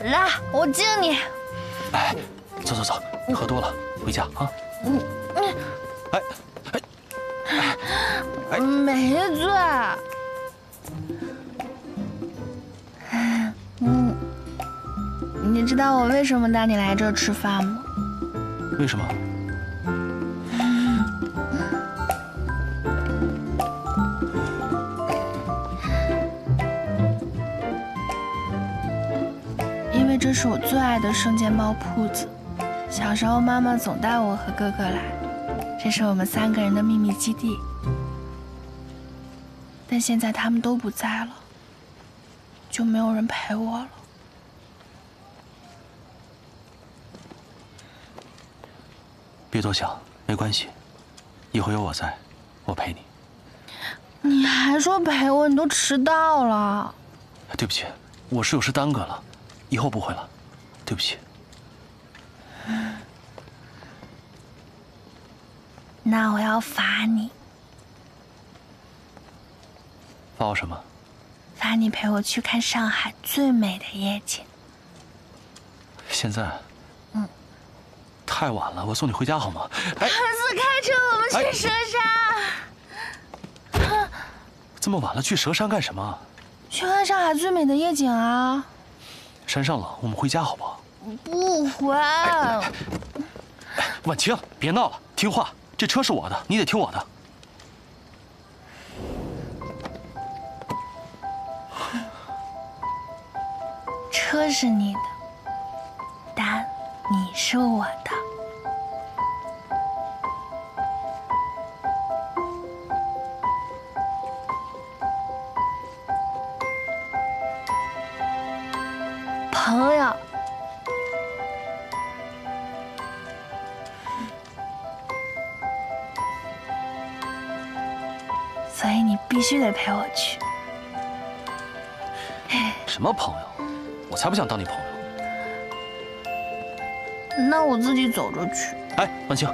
来，我敬你。哎，走走走，喝多了回家啊。哎，没醉。你知道我为什么带你来这儿吃饭吗？为什么？因为这是我最爱的生煎包铺子。小时候妈妈总带我和哥哥来，这是我们3个人的秘密基地。但现在他们都不在了，就没有人陪我了。别多想，没关系，以后有我在，我陪你。你还说陪我，你都迟到了。对不起，我是有事耽搁了，以后不会了，对不起。那我要罚你。罚我什么？罚你陪我去看上海最美的夜景。现在？太晚了，我送你回家好吗？儿子，开车，我们去蛇山。这么晚了，去蛇山干什么？去看上海最美的夜景啊！山上冷，我们回家好不好？不回。婉清，别闹了，听话。这车是我的，你得听我的。车是你的，但你是我的。朋友。所以你必须得陪我去。什么朋友？我才不想当你朋友。那我自己走着去。哎，婉清。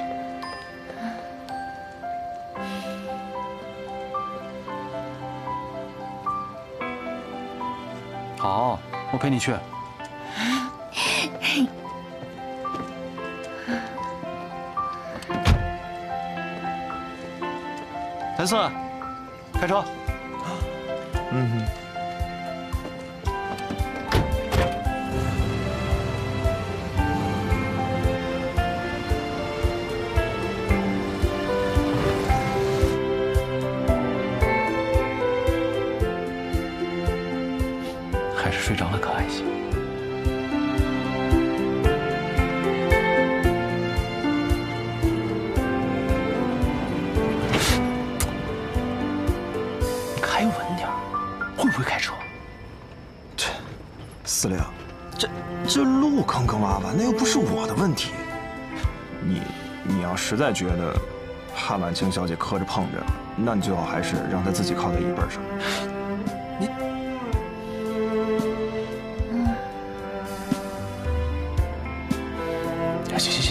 好，我陪你去。谭四，开车。还是睡着了可爱些。你开稳点儿，会不会开车？司令，这路坑坑洼洼，那又不是我的问题。你要实在觉得怕婉清小姐磕着碰着，那你最好还是让她自己靠在椅背上。你。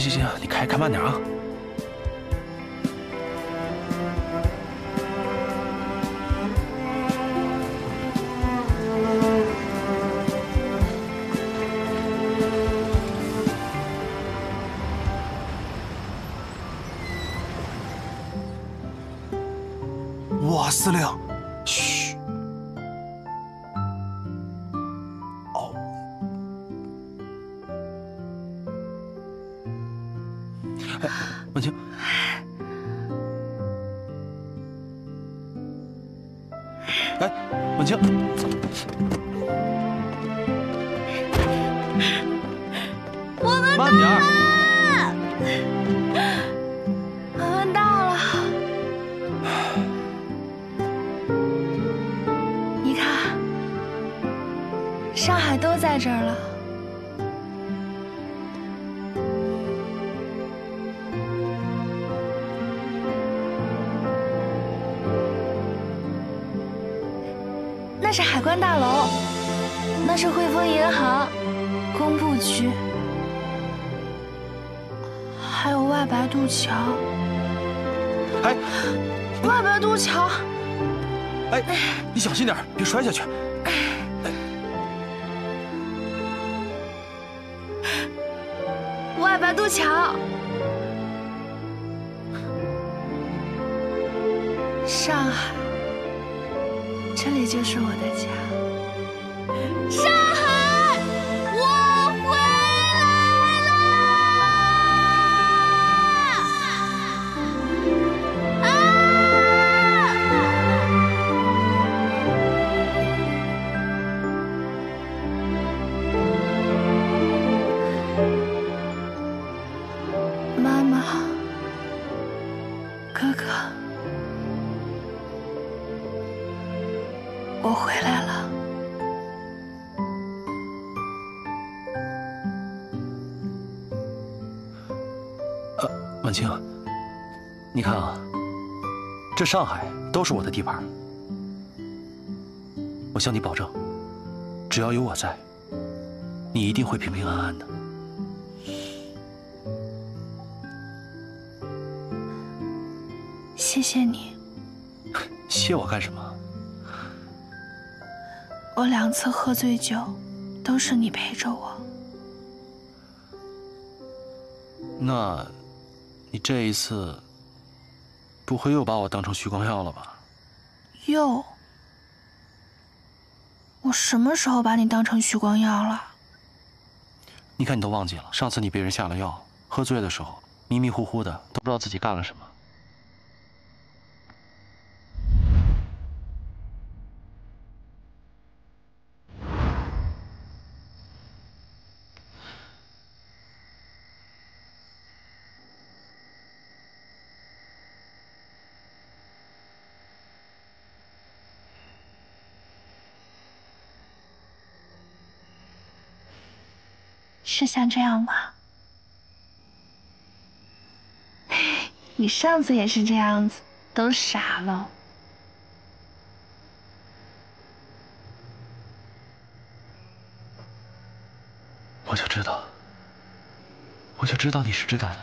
行，你开慢点啊。哇，司令，嘘。哦。哎，婉清。哎，婉清。我们慢点儿。我们到了。你看，上海都在这儿了。那是海关大楼，那是汇丰银行工部区，还有外白渡桥。哎，外白渡桥。哎，你小心点，别摔下去。海白渡桥。上海，这里就是我的家。上海，我回来了！妈妈，哥哥，我回来了。婉清，你看啊，这上海都是我的地盘。我向你保证，只要有我在，你一定会平平安安的。谢谢你。谢我干什么？我2次喝醉酒，都是你陪着我。那，你这一次不会又把我当成许光耀了吧？又？我什么时候把你当成许光耀了？你看你都忘记了，上次你被人下了药，喝醉的时候迷迷糊糊的，都不知道自己干了什么。是像这样吗？你上次也是这样子，都傻了。我就知道你是真的。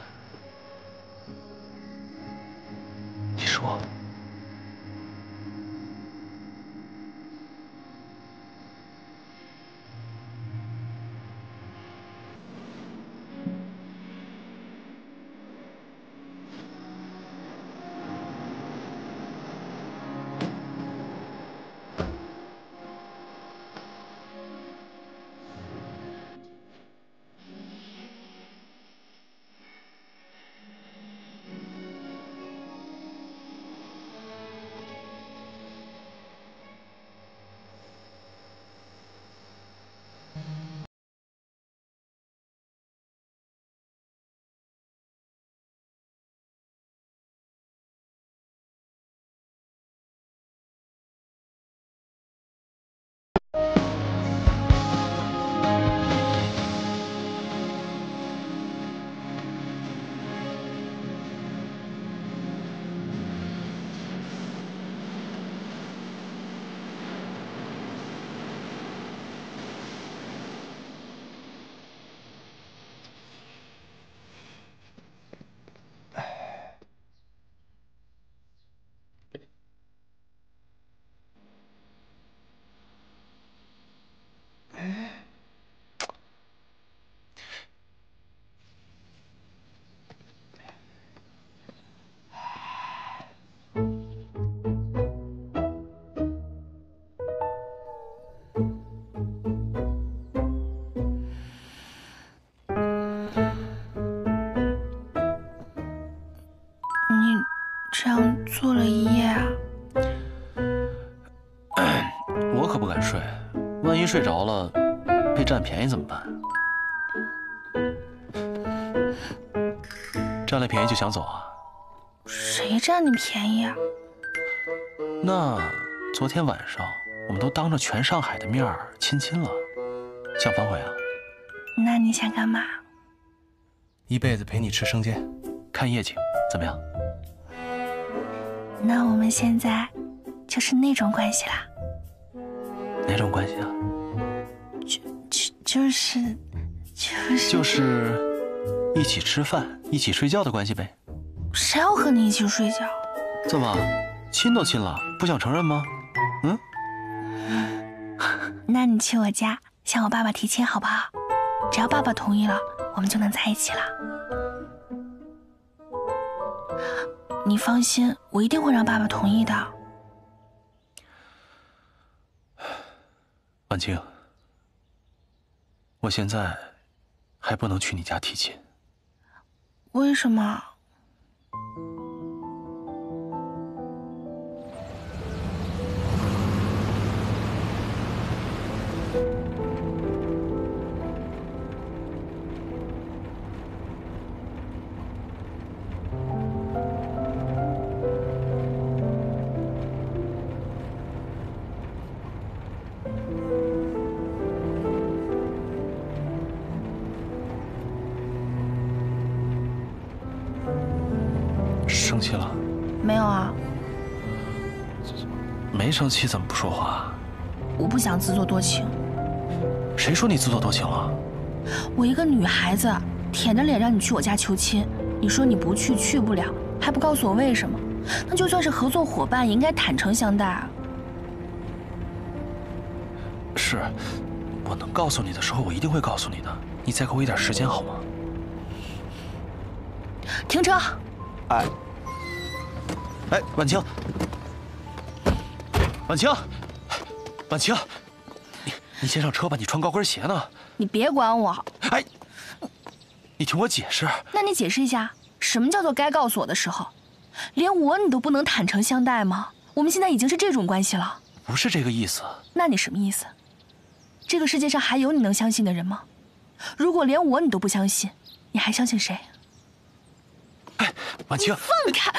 你说。这样坐了一夜啊？我可不敢睡，万一睡着了，被占便宜怎么办？占了便宜就想走啊？谁占你便宜啊？那昨天晚上我们都当着全上海的面亲了，想反悔啊？那你想干嘛？一辈子陪你吃生煎，看夜景，怎么样？那我们现在就是那种关系啦。哪种关系啊？就是一起吃饭、一起睡觉的关系呗。谁要和你一起睡觉？怎么，亲都亲了，不想承认吗？那你去我家向我爸爸提亲好不好？只要爸爸同意了，我们就能在一起了。你放心，我一定会让爸爸同意的。婉清，我现在还不能去你家提亲。为什么？生气了？没有啊。没生气怎么不说话？我不想自作多情。谁说你自作多情了？我一个女孩子，舔着脸让你去我家求亲，你说你不去，去不了，还不告诉我为什么？那就算是合作伙伴，也应该坦诚相待啊。是，我能告诉你的时候，我一定会告诉你的。你再给我一点时间好吗？停车！哎，婉清，婉清，婉清，你先上车吧，你穿高跟鞋呢。你别管我。哎，你听我解释。那你解释一下，什么叫做该告诉我的时候？连我你都不能坦诚相待吗？我们现在已经是这种关系了。不是这个意思。那你什么意思？这个世界上还有你能相信的人吗？如果连我你都不相信，你还相信谁？哎，婉清，放开！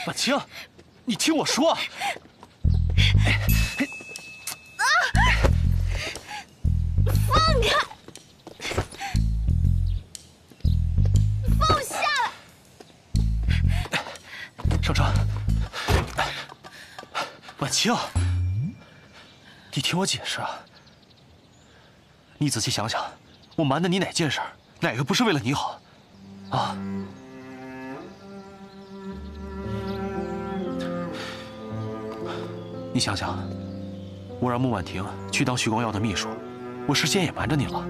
婉清，你听我说。放开！放下来！上车。婉清，你听我解释啊。你仔细想想，我瞒的你哪件事儿，哪个不是为了你好？啊！你想想，我让穆婉婷去当许光耀的秘书，我事先也瞒着你了，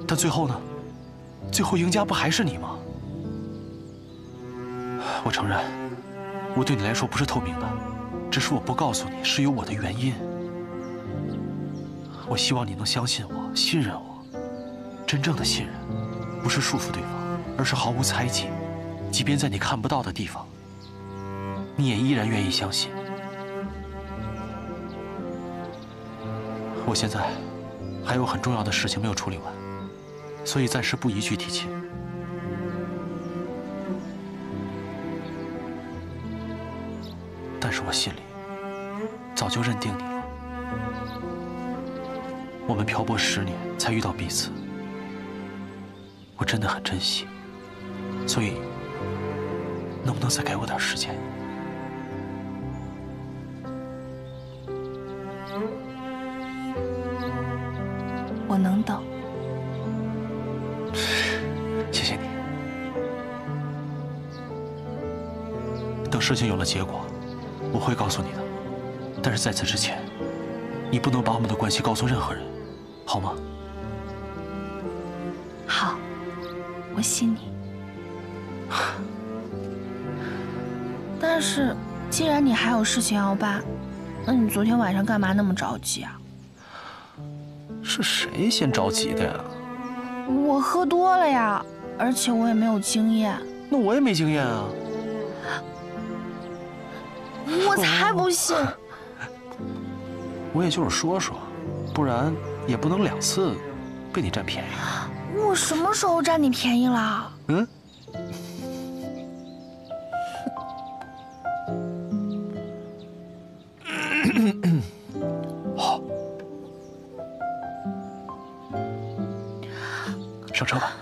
但最后呢？最后赢家不还是你吗？我承认，我对你来说不是透明的，只是我不告诉你是有我的原因。我希望你能相信我，信任我。真正的信任，不是束缚对方，而是毫无猜忌。即便在你看不到的地方，你也依然愿意相信。我现在还有很重要的事情没有处理完，所以暂时不宜去提亲。但是我心里早就认定你了。我们漂泊10年才遇到彼此，我真的很珍惜。所以，能不能再给我点时间？我能等。谢谢你。等事情有了结果，我会告诉你的。但是在此之前，你不能把我们的关系告诉任何人，好吗？好，我信你。但是，既然你还有事情要办，那你昨天晚上干嘛那么着急啊？是谁先着急的呀？我喝多了呀，而且我也没有经验。那我也没经验啊。我才不信！我也就是说说，不然也不能2次被你占便宜。我什么时候占你便宜了？嗯。好，上车吧。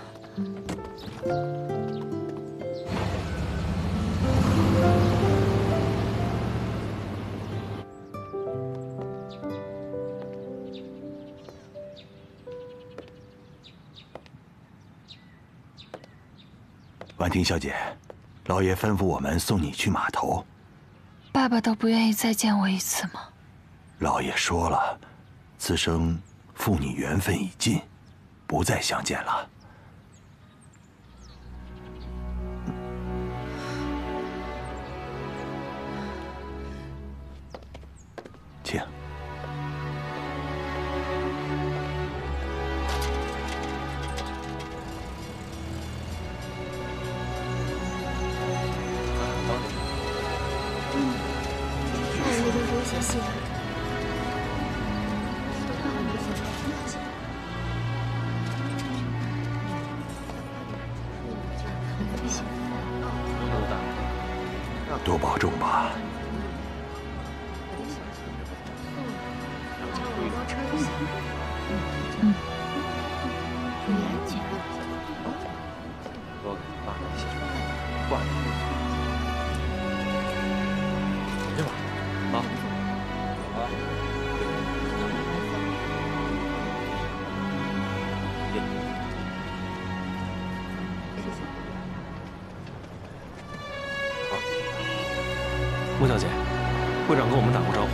婉婷小姐，老爷吩咐我们送你去码头。爸爸都不愿意再见我一次吗？老爷说了，此生父女缘分已尽，不再相见了。请。谢谢。多保重吧。穆小姐，会长跟我们打过招呼，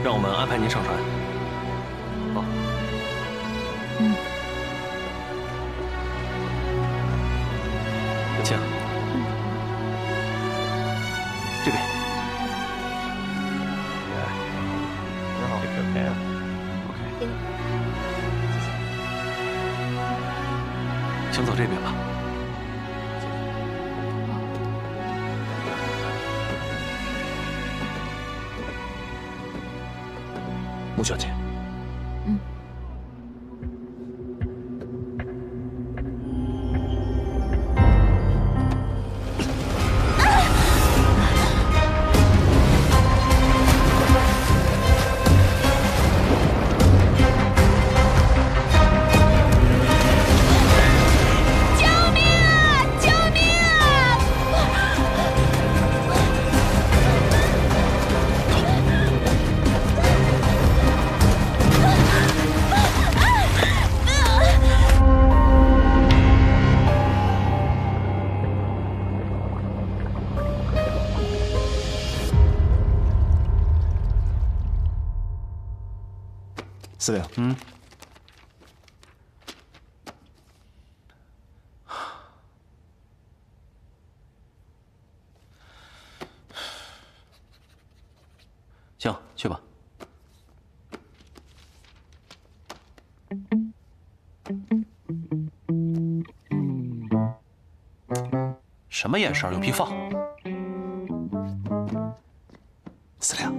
让我们安排您上船。好。请。这边。你好。OK。请走这边吧。穆小姐，司令，行，去吧。什么眼神？有屁放！司令，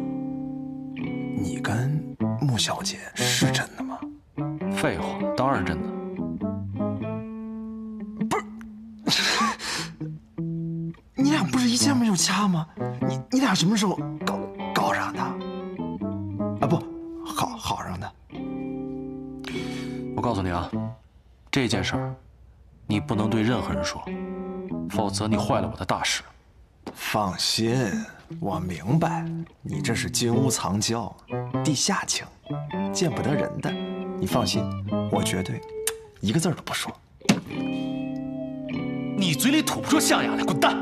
你跟穆小姐是真的吗？废话，当然真的。你俩不是一见面就掐吗？你俩什么时候搞上的？啊不，好上的。我告诉你啊，这件事儿你不能对任何人说，否则你坏了我的大事。放心，我明白，你这是金屋藏娇，地下情，见不得人的。你放心，我绝对一个字都不说。你嘴里吐不出象牙来，滚蛋！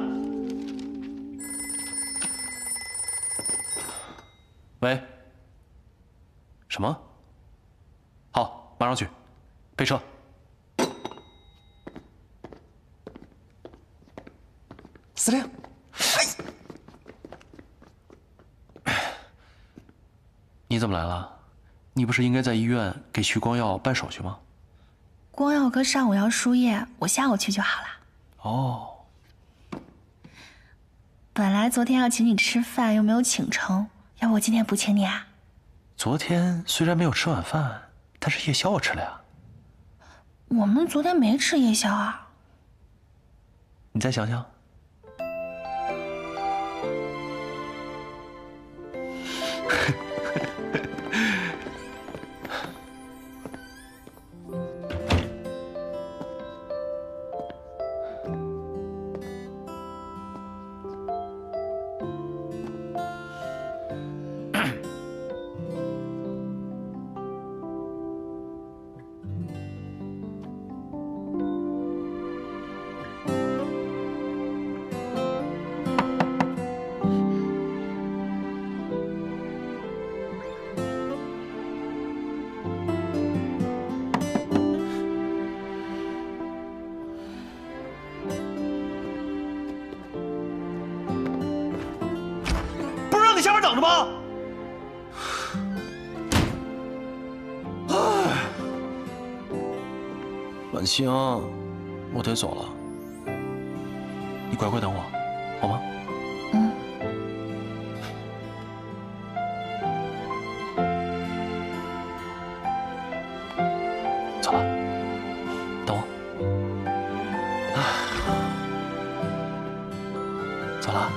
喂？什么？好，马上去，备车。司令，你怎么来了？你不是应该在医院给徐光耀办手续吗？光耀哥上午要输液，我下午去就好了。哦。本来昨天要请你吃饭，又没有请成，要不我今天补请你啊？昨天虽然没有吃晚饭，但是夜宵我吃了呀。我们昨天没吃夜宵啊。你再想想。婉清，我得走了，你乖乖等我，好吗？嗯。走了，等我。走了。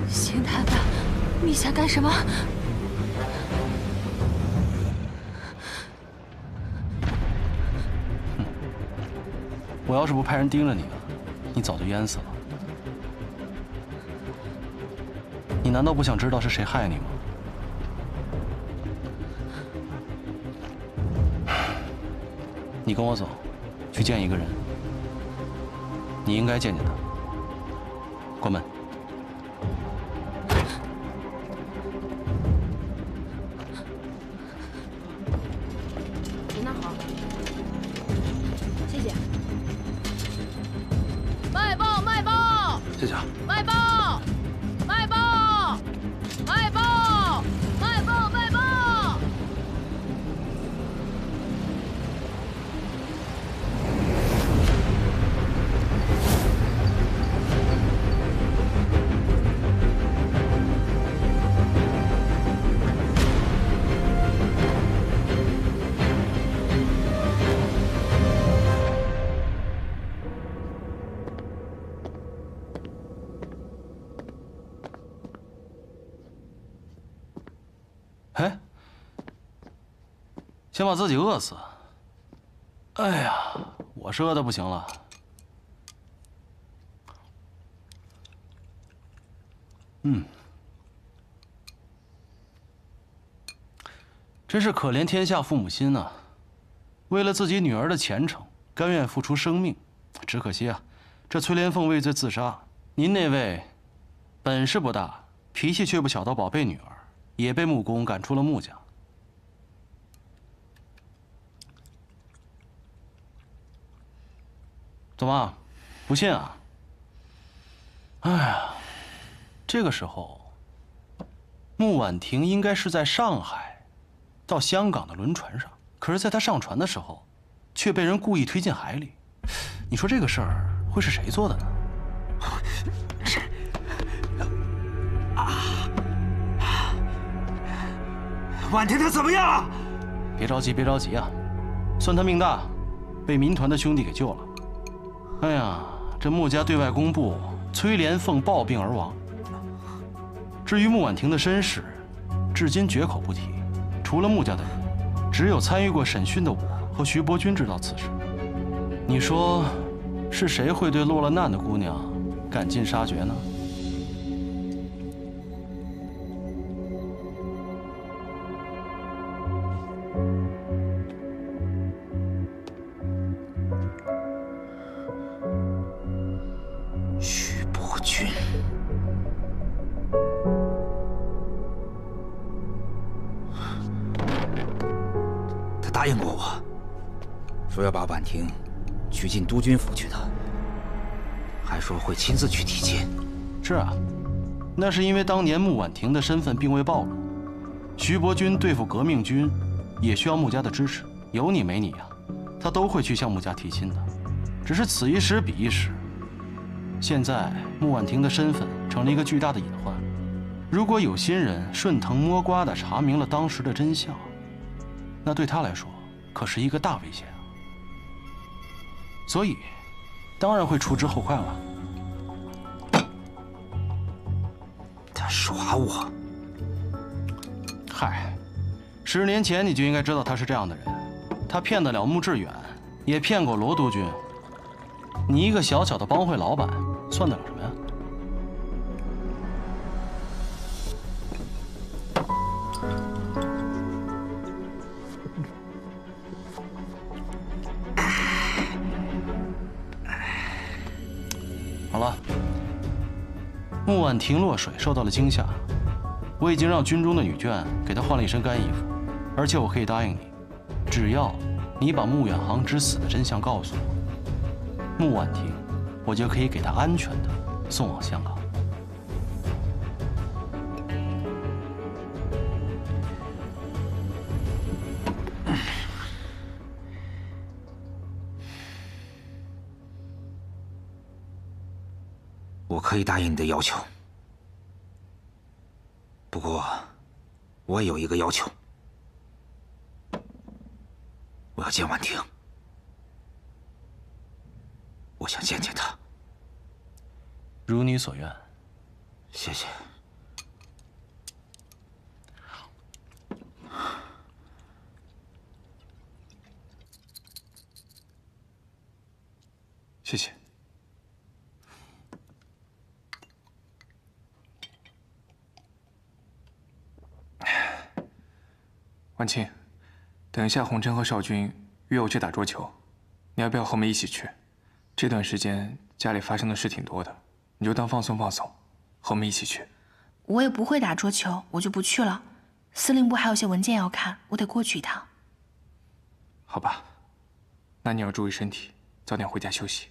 邢太太，你想干什么？我要是不派人盯着你，你早就淹死了。你难道不想知道是谁害你吗？你跟我走，去见一个人。你应该见见他。关门。您那好，谢谢。卖报，卖报！谢谢啊。卖报，卖报，卖报，卖报，卖报！哎，先把自己饿死。哎呀，我是饿得不行了。真是可怜天下父母心呐！为了自己女儿的前程，甘愿付出生命。只可惜啊，这崔莲凤畏罪自杀。您那位本事不大，脾气却不小的宝贝女儿，也被穆公赶出了穆家。怎么，不信啊？哎呀，这个时候，穆婉婷应该是在上海到香港的轮船上，可是在她上船的时候，却被人故意推进海里。你说这个事儿会是谁做的呢？婉婷她怎么样？别着急，别着急啊！算他命大，被民团的兄弟给救了。哎呀，这穆家对外公布崔莲凤暴病而亡。至于穆婉婷的身世，至今绝口不提。除了穆家的人，只有参与过审讯的我和徐伯钧知道此事。你说，是谁会对落了难的姑娘赶尽杀绝呢？徐伯钧，他答应过我，说要把婉婷娶进督军府去的，还说会亲自去提亲。是啊，那是因为当年穆婉婷的身份并未暴露，徐伯钧对付革命军也需要穆家的支持，有你没你啊，他都会去向穆家提亲的。只是此一时彼一时，现在穆婉婷的身份成了一个巨大的隐患。如果有心人顺藤摸瓜地查明了当时的真相，那对他来说可是一个大危险啊！所以，当然会除之后快了。他耍我，嗨，10年前你就应该知道他是这样的人。他骗得了穆志远，也骗过罗督军。你一个小小的帮会老板，算得了什么呀？好了，穆婉婷落水受到了惊吓，我已经让军中的女眷给她换了一身干衣服，而且我可以答应你，只要你把穆远航之死的真相告诉我，穆婉婷，我就可以给她安全的送往香港。我可以答应你的要求，不过我也有一个要求，我要见婉婷，我想见见她。如你所愿。谢谢。谢谢。婉清，等一下洪琛和少军约我去打桌球，你要不要和我们一起去？这段时间家里发生的事挺多的，你就当放松放松，和我们一起去。我也不会打桌球，我就不去了。司令部还有些文件要看，我得过去一趟。好吧，那你要注意身体，早点回家休息。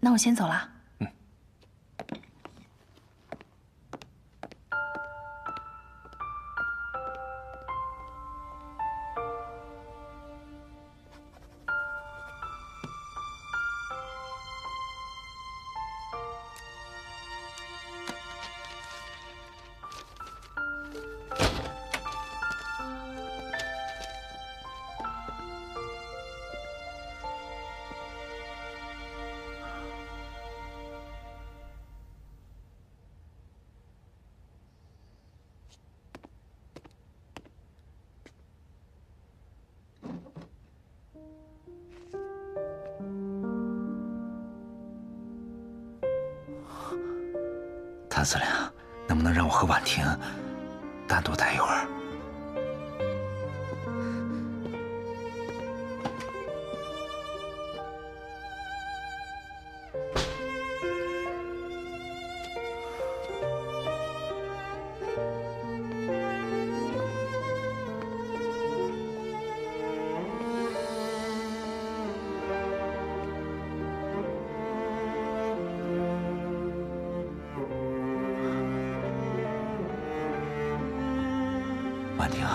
那我先走了。谭司令，能不能让我和婉婷单独待一会儿？婉婷，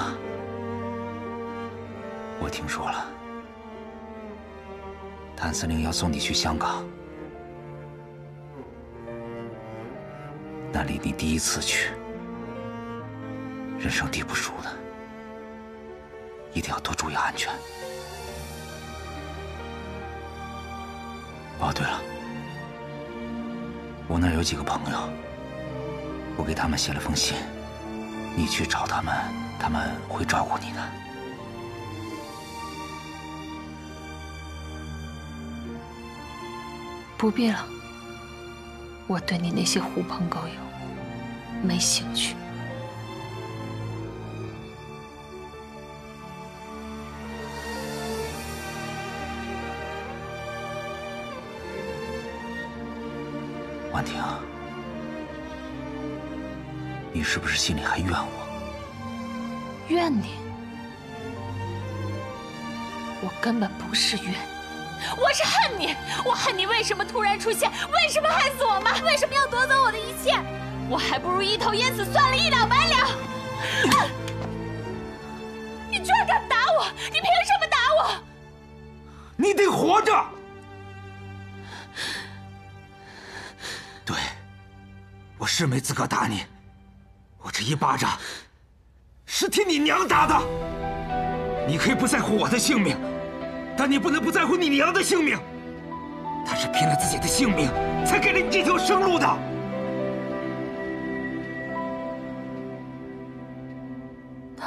我听说了，谭司令要送你去香港，那离你第一次去，人生地不熟的，一定要多注意安全。哦，对了，我那儿有几个朋友，我给他们写了封信，你去找他们。他们会照顾你的。不必了，我对你那些狐朋狗友没兴趣。婉婷，你是不是心里还怨我？怨你？我根本不是怨，我是恨你。我恨你为什么突然出现，为什么害死我妈，为什么要夺走我的一切？我还不如一头淹死算了，一了百了。你居然敢打我！你凭什么打我？你得活着。对，我是没资格打你，我这一巴掌是替你娘打的。你可以不在乎我的性命，但你不能不在乎你娘的性命。她是拼了自己的性命，才给了你这条生路的。那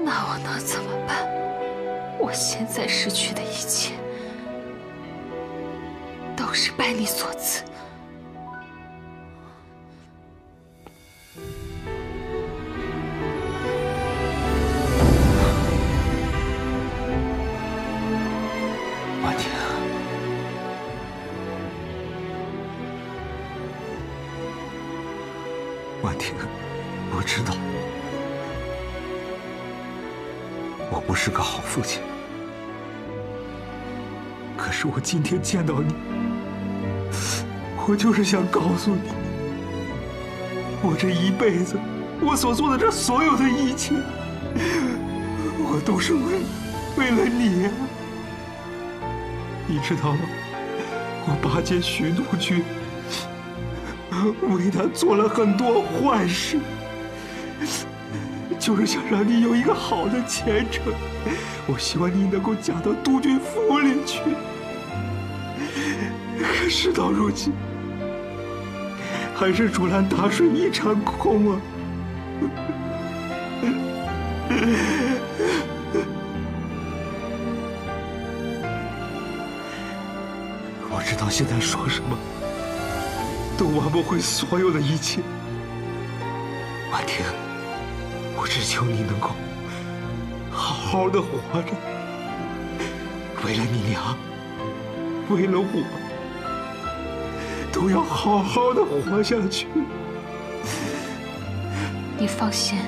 那我能怎么办？我现在失去的一切，都是拜你所赐。婉婷，婉婷，我知道。我不是个好父亲，可是我今天见到你，我就是想告诉你，我这一辈子，我所做的这所有的一切，我都是为了你啊！你知道吗？我巴结徐怒君，为他做了很多坏事。就是想让你有一个好的前程，我希望你能够嫁到督军府里去。可事到如今，还是竹篮打水一场空啊！我知道现在说什么都挽不回所有的一切，婉婷。我只求你能够好好的活着，为了你娘，为了我，都要好好的活下去。你放心，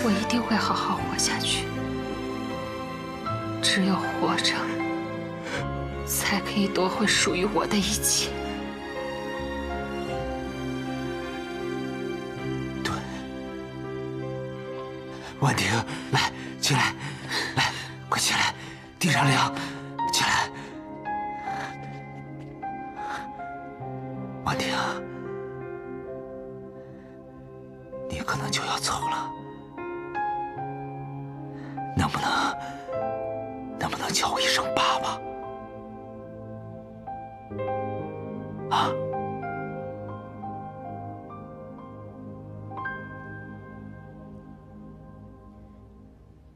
我一定会好好活下去。只有活着，才可以夺回属于我的一切。婉婷，来，起来，来，快起来，地上凉，起来。婉婷，你可能就要走了，能不能叫我一声爸爸？啊？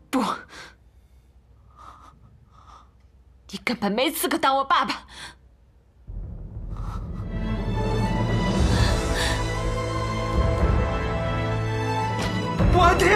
不，你根本没资格当我爸爸。婉婷！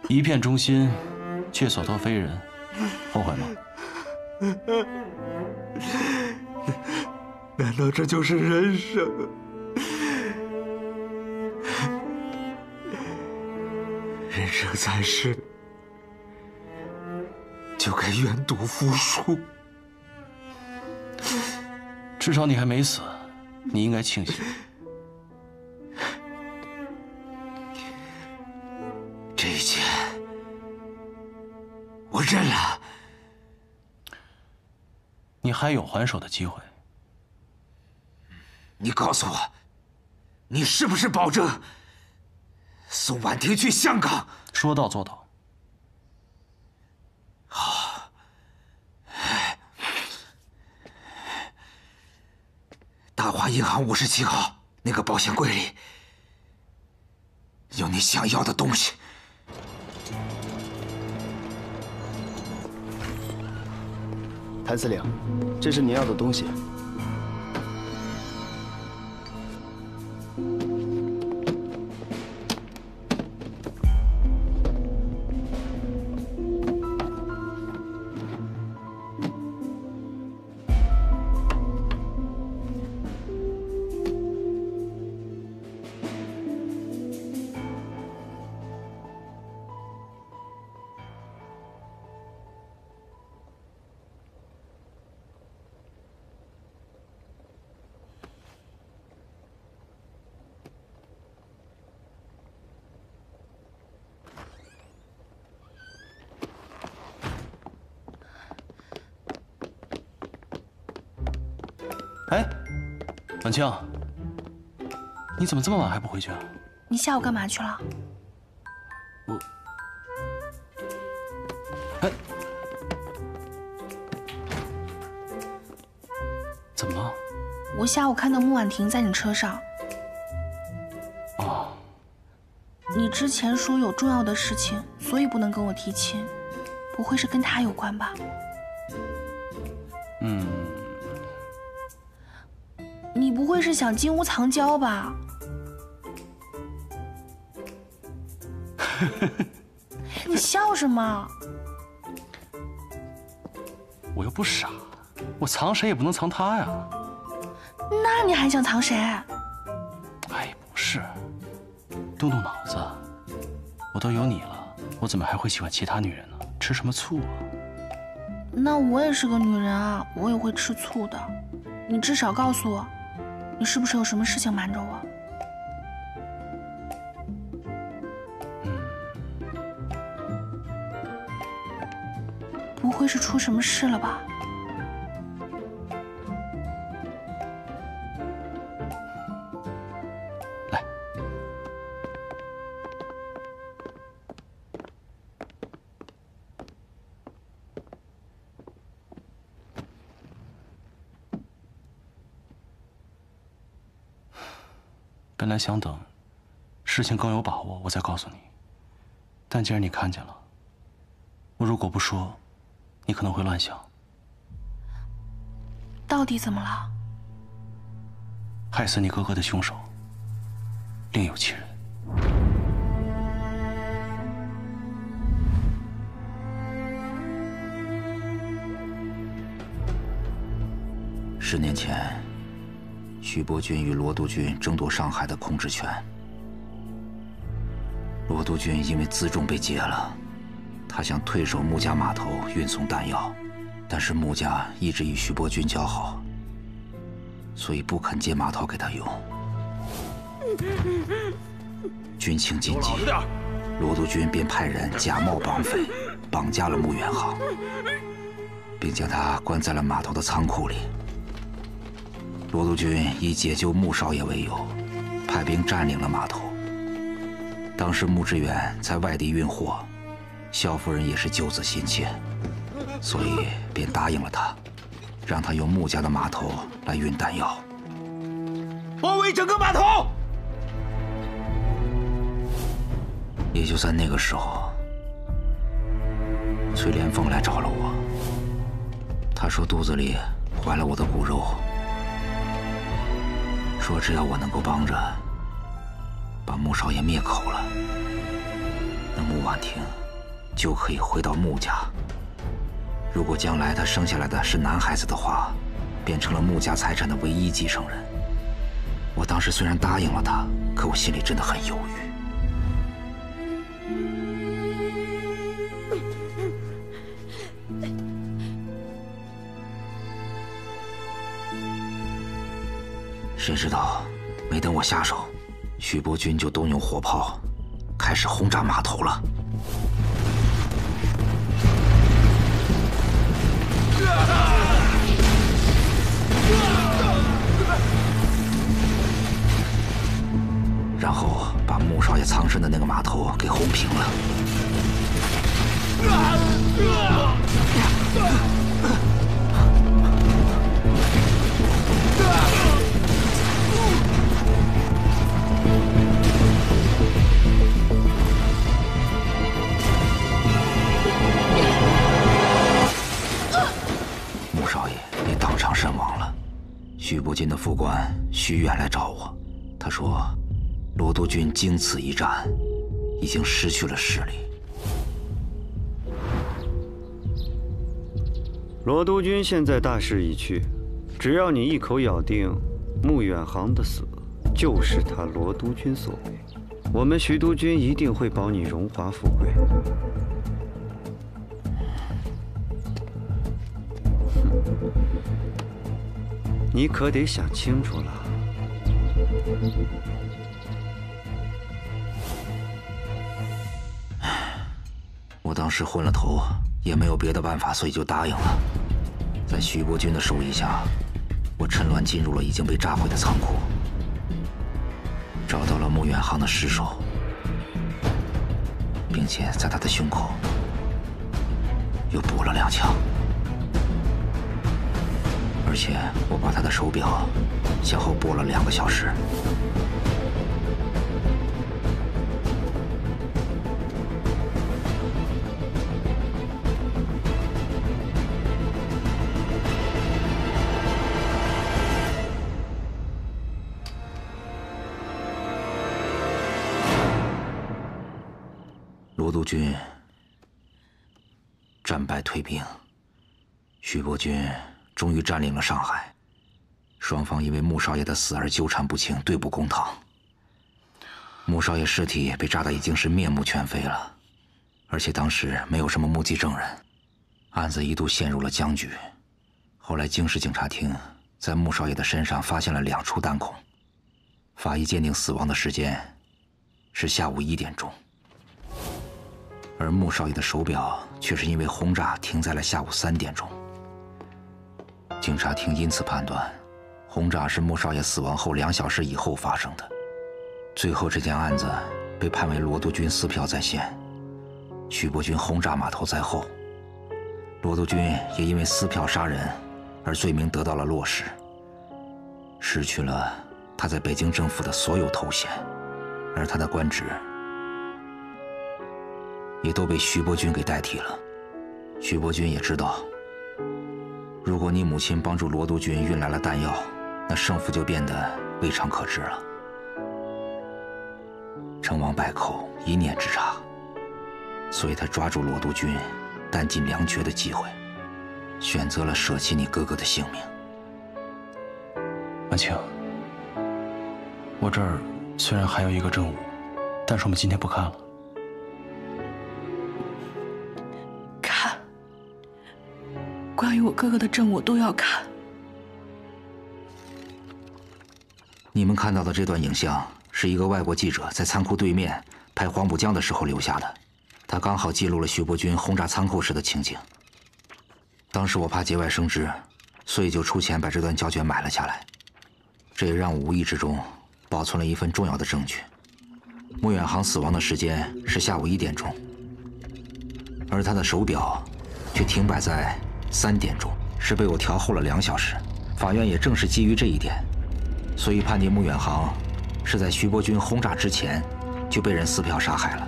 一片忠心，却所托非人，后悔吗？难道这就是人生？人生在世，就该愿赌服输。至少你还没死，你应该庆幸。这一切，我认了。你还有还手的机会。你告诉我，你是不是保证送婉婷去香港？说到做到。好。大华银行57号那个保险柜里有你想要的东西。谭司令，这是您要的东西。哎，婉清，你怎么这么晚还不回去啊？你下午干嘛去了？我，哎，怎么了？我下午看到穆婉婷在你车上。哦。你之前说有重要的事情，所以不能跟我提亲，不会是跟她有关吧？嗯。你不会是想金屋藏娇吧？你笑什么？我又不傻，我藏谁也不能藏他呀。那你还想藏谁？哎，不是，动动脑子，我都有你了，我怎么还会喜欢其他女人呢？吃什么醋啊？那我也是个女人啊，我也会吃醋的。你至少告诉我，你是不是有什么事情瞒着我？不会是出什么事了吧？来，本来想等事情更有把握我再告诉你，但既然你看见了，我如果不说，你可能会乱想。到底怎么了？害死你哥哥的凶手另有其人。10年前，徐伯钧与罗督军争夺上海的控制权。罗督军因为辎重被劫了。他想退守穆家码头运送弹药，但是穆家一直与徐伯钧交好，所以不肯借码头给他用。军情紧急，罗督军便派人假冒绑匪，绑架了穆远航，并将他关在了码头的仓库里。罗督军以解救穆少爷为由，派兵占领了码头。当时穆志远在外地运货。萧夫人也是救子心切，所以便答应了他，让他用穆家的码头来运弹药，包围整个码头。也就在那个时候，崔连凤来找了我。他说肚子里怀了我的骨肉，说只要我能够帮着把穆少爷灭口了，那穆婉婷就可以回到穆家。如果将来他生下来的是男孩子的话，变成了穆家财产的唯一继承人。我当时虽然答应了他，可我心里真的很犹豫。谁知道，没等我下手，徐伯钧就动用火炮，开始轰炸码头了。然后把穆少爷藏身的那个码头给轰平了。穆少爷也当场身亡了。徐伯钧的副官徐远来找我，他说罗督军经此一战，已经失去了势力。罗督军现在大势已去，只要你一口咬定穆远航的死就是他罗督军所为，我们徐督军一定会保你荣华富贵。你可得想清楚了。我当时昏了头，也没有别的办法，所以就答应了。在徐伯钧的授意下，我趁乱进入了已经被炸毁的仓库，找到了穆远航的尸首，并且在他的胸口又补了2枪，而且我把他的手表向后拨了2个小时。罗督军战败退兵，徐伯钧终于占领了上海。双方因为穆少爷的死而纠缠不清，对簿公堂。穆少爷尸体被炸得已经是面目全非了，而且当时没有什么目击证人，案子一度陷入了僵局。后来京市警察厅在穆少爷的身上发现了2处弹孔，法医鉴定死亡的时间是下午1点钟。而穆少爷的手表却是因为轰炸停在了下午3点钟。警察厅因此判断，轰炸是穆少爷死亡后2小时以后发生的。最后这件案子被判为罗督军撕票在先，徐伯钧轰炸码头在后。罗督军也因为撕票杀人而罪名得到了落实，失去了他在北京政府的所有头衔，而他的官职也都被徐伯钧给代替了。徐伯钧也知道，如果你母亲帮助罗督军运来了弹药，那胜负就变得未尝可知了。成王败寇，一念之差，所以他抓住罗督军弹尽粮绝的机会，选择了舍弃你哥哥的性命。婉清，我这儿虽然还有一个证物，但是我们今天不看了。关于我哥哥的证我都要看。你们看到的这段影像是一个外国记者在仓库对面拍黄浦江的时候留下的，他刚好记录了徐伯钧轰炸仓库时的情景。当时我怕节外生枝，所以就出钱把这段胶卷买了下来，这也让我无意之中保存了一份重要的证据。穆远航死亡的时间是下午1点钟，而他的手表却停摆在3点钟，是被我调后了2小时。法院也正是基于这一点，所以判定穆远航是在徐伯钧轰炸之前就被人撕票杀害了。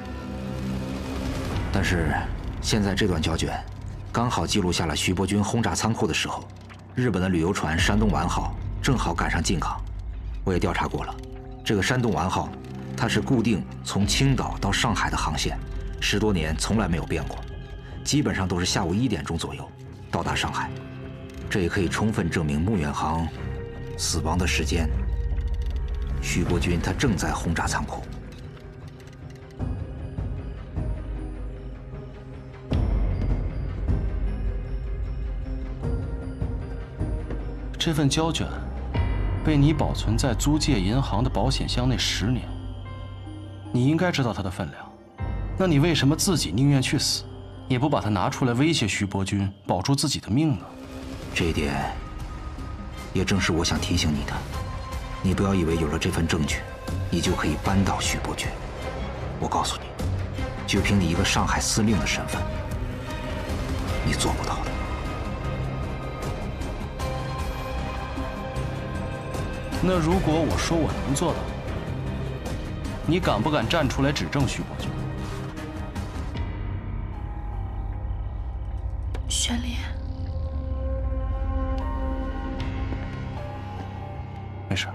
但是现在这段胶卷刚好记录下了徐伯钧轰炸仓库的时候，日本的旅游船山东丸号正好赶上进港。我也调查过了，这个山东丸号它是固定从青岛到上海的航线，10多年从来没有变过，基本上都是下午1点钟左右到达上海。这也可以充分证明穆远航死亡的时间，徐伯钧他正在轰炸仓库。这份胶卷被你保存在租界银行的保险箱内10年，你应该知道它的分量，那你为什么自己宁愿去死，也不把它拿出来威胁徐伯钧，保住自己的命呢？这一点也正是我想提醒你的，你不要以为有了这份证据，你就可以扳倒徐伯钧。我告诉你，就凭你一个上海司令的身份，你做不到的。那如果我说我能做到，你敢不敢站出来指证徐伯钧？玄林，没事。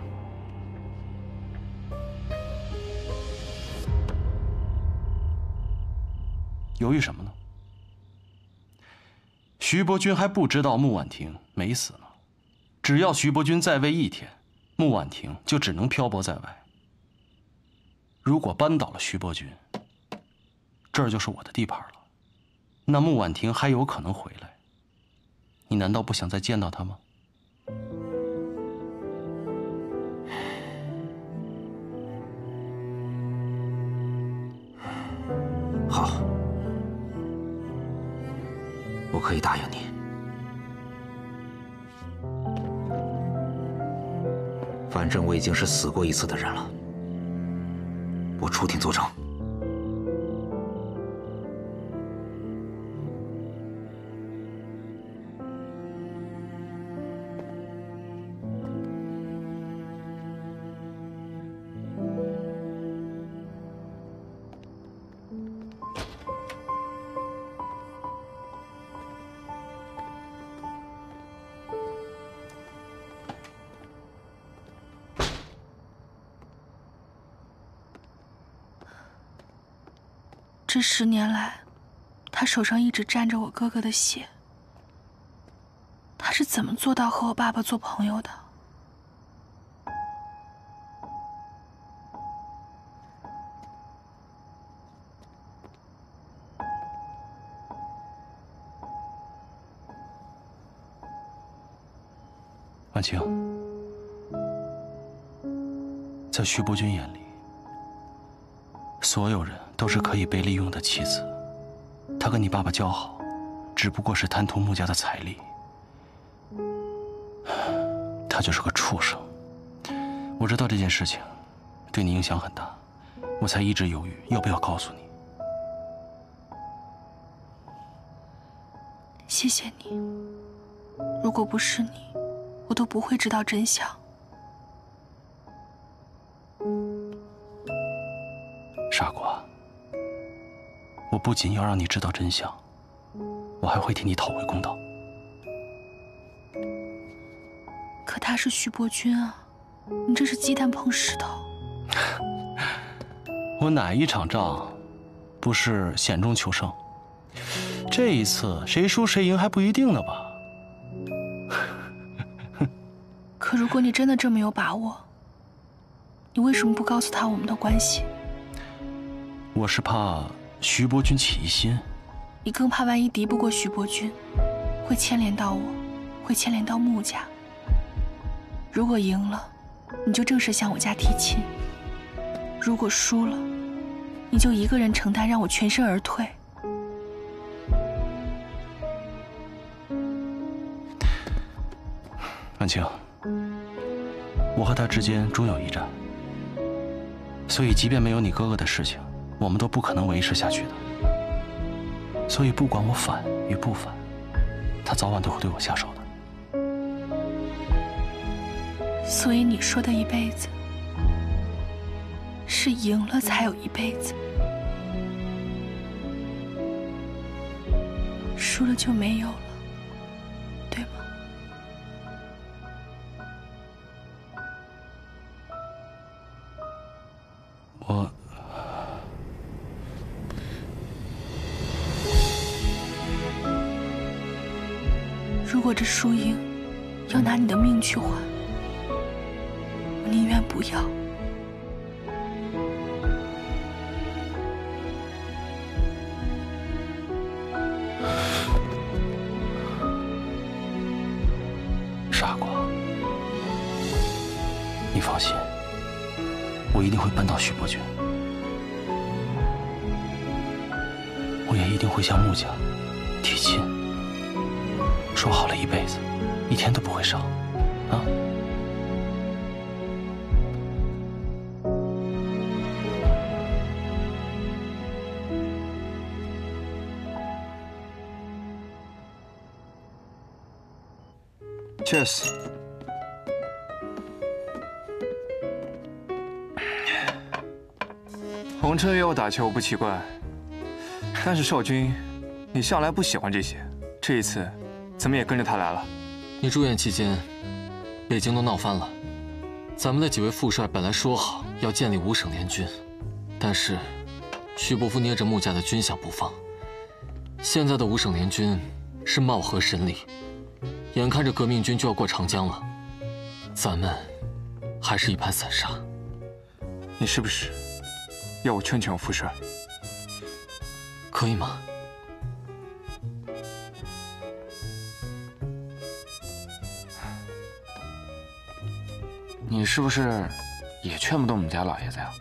犹豫什么呢？徐伯钧还不知道穆婉婷没死呢，只要徐伯钧在位1天，穆婉婷就只能漂泊在外。如果扳倒了徐伯钧，这儿就是我的地盘了，那穆婉婷还有可能回来。你难道不想再见到她吗？好，我可以答应你。反正我已经是死过一次的人了，我出庭作证。这10年来，他手上一直沾着我哥哥的血。他是怎么做到和我爸爸做朋友的？婉清，在徐伯君眼里，所有人都是可以被利用的棋子。他跟你爸爸交好，只不过是贪图穆家的财力。他就是个畜生。我知道这件事情对你影响很大，我才一直犹豫要不要告诉你。谢谢你。如果不是你，我都不会知道真相。傻瓜，我不仅要让你知道真相，我还会替你讨回公道。可他是徐伯君啊，你这是鸡蛋碰石头。我哪一场仗不是险中求胜？这一次谁输谁赢还不一定呢吧？可如果你真的这么有把握，你为什么不告诉他我们的关系？我是怕徐伯君起疑心。你更怕万一敌不过徐伯君，会牵连到我，会牵连到穆家。如果赢了，你就正式向我家提亲；如果输了，你就一个人承担，让我全身而退。婉清，我和他之间终有一战，所以即便没有你哥哥的事情，我们都不可能维持下去的。所以不管我反与不反，他早晚都会对我下手的。所以你说的一辈子，是赢了才有一辈子，输了就没有了，对吗？如果这输赢要拿你的命去换，我宁愿不要。傻瓜，你放心，我一定会扳倒徐伯君，我也一定会向穆家提亲。说好了一辈子，一天都不会少，啊！Cheers。红琛约我打球不奇怪，但是少君，你向来不喜欢这些，这一次怎么也跟着他来了？你住院期间，北京都闹翻了。咱们的几位副帅本来说好要建立5省联军，但是徐伯父捏着穆家的军饷不放。现在的5省联军是貌合神离，眼看着革命军就要过长江了，咱们还是一盘散沙。你是不是要我劝劝我副帅？可以吗？你是不是也劝不动我们家老爷子呀？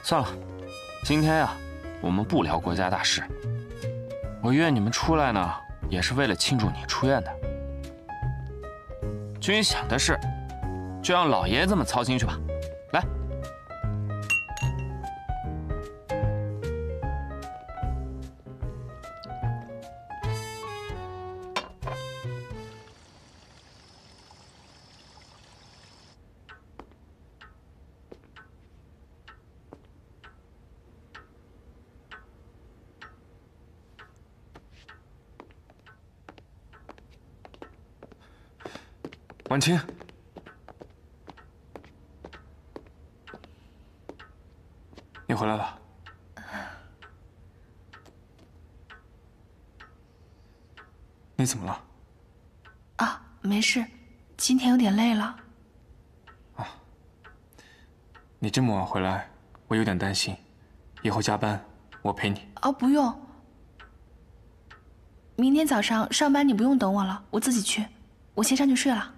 算了，今天呀，我们不聊国家大事。我约你们出来呢，也是为了庆祝你出院的。君想的是，就让老爷子们操心去吧。来，婉清，你回来了。你怎么了？啊，没事，今天有点累了。啊，你这么晚回来，我有点担心。以后加班我陪你。哦，不用。明天早上上班你不用等我了，我自己去。我先上去睡了。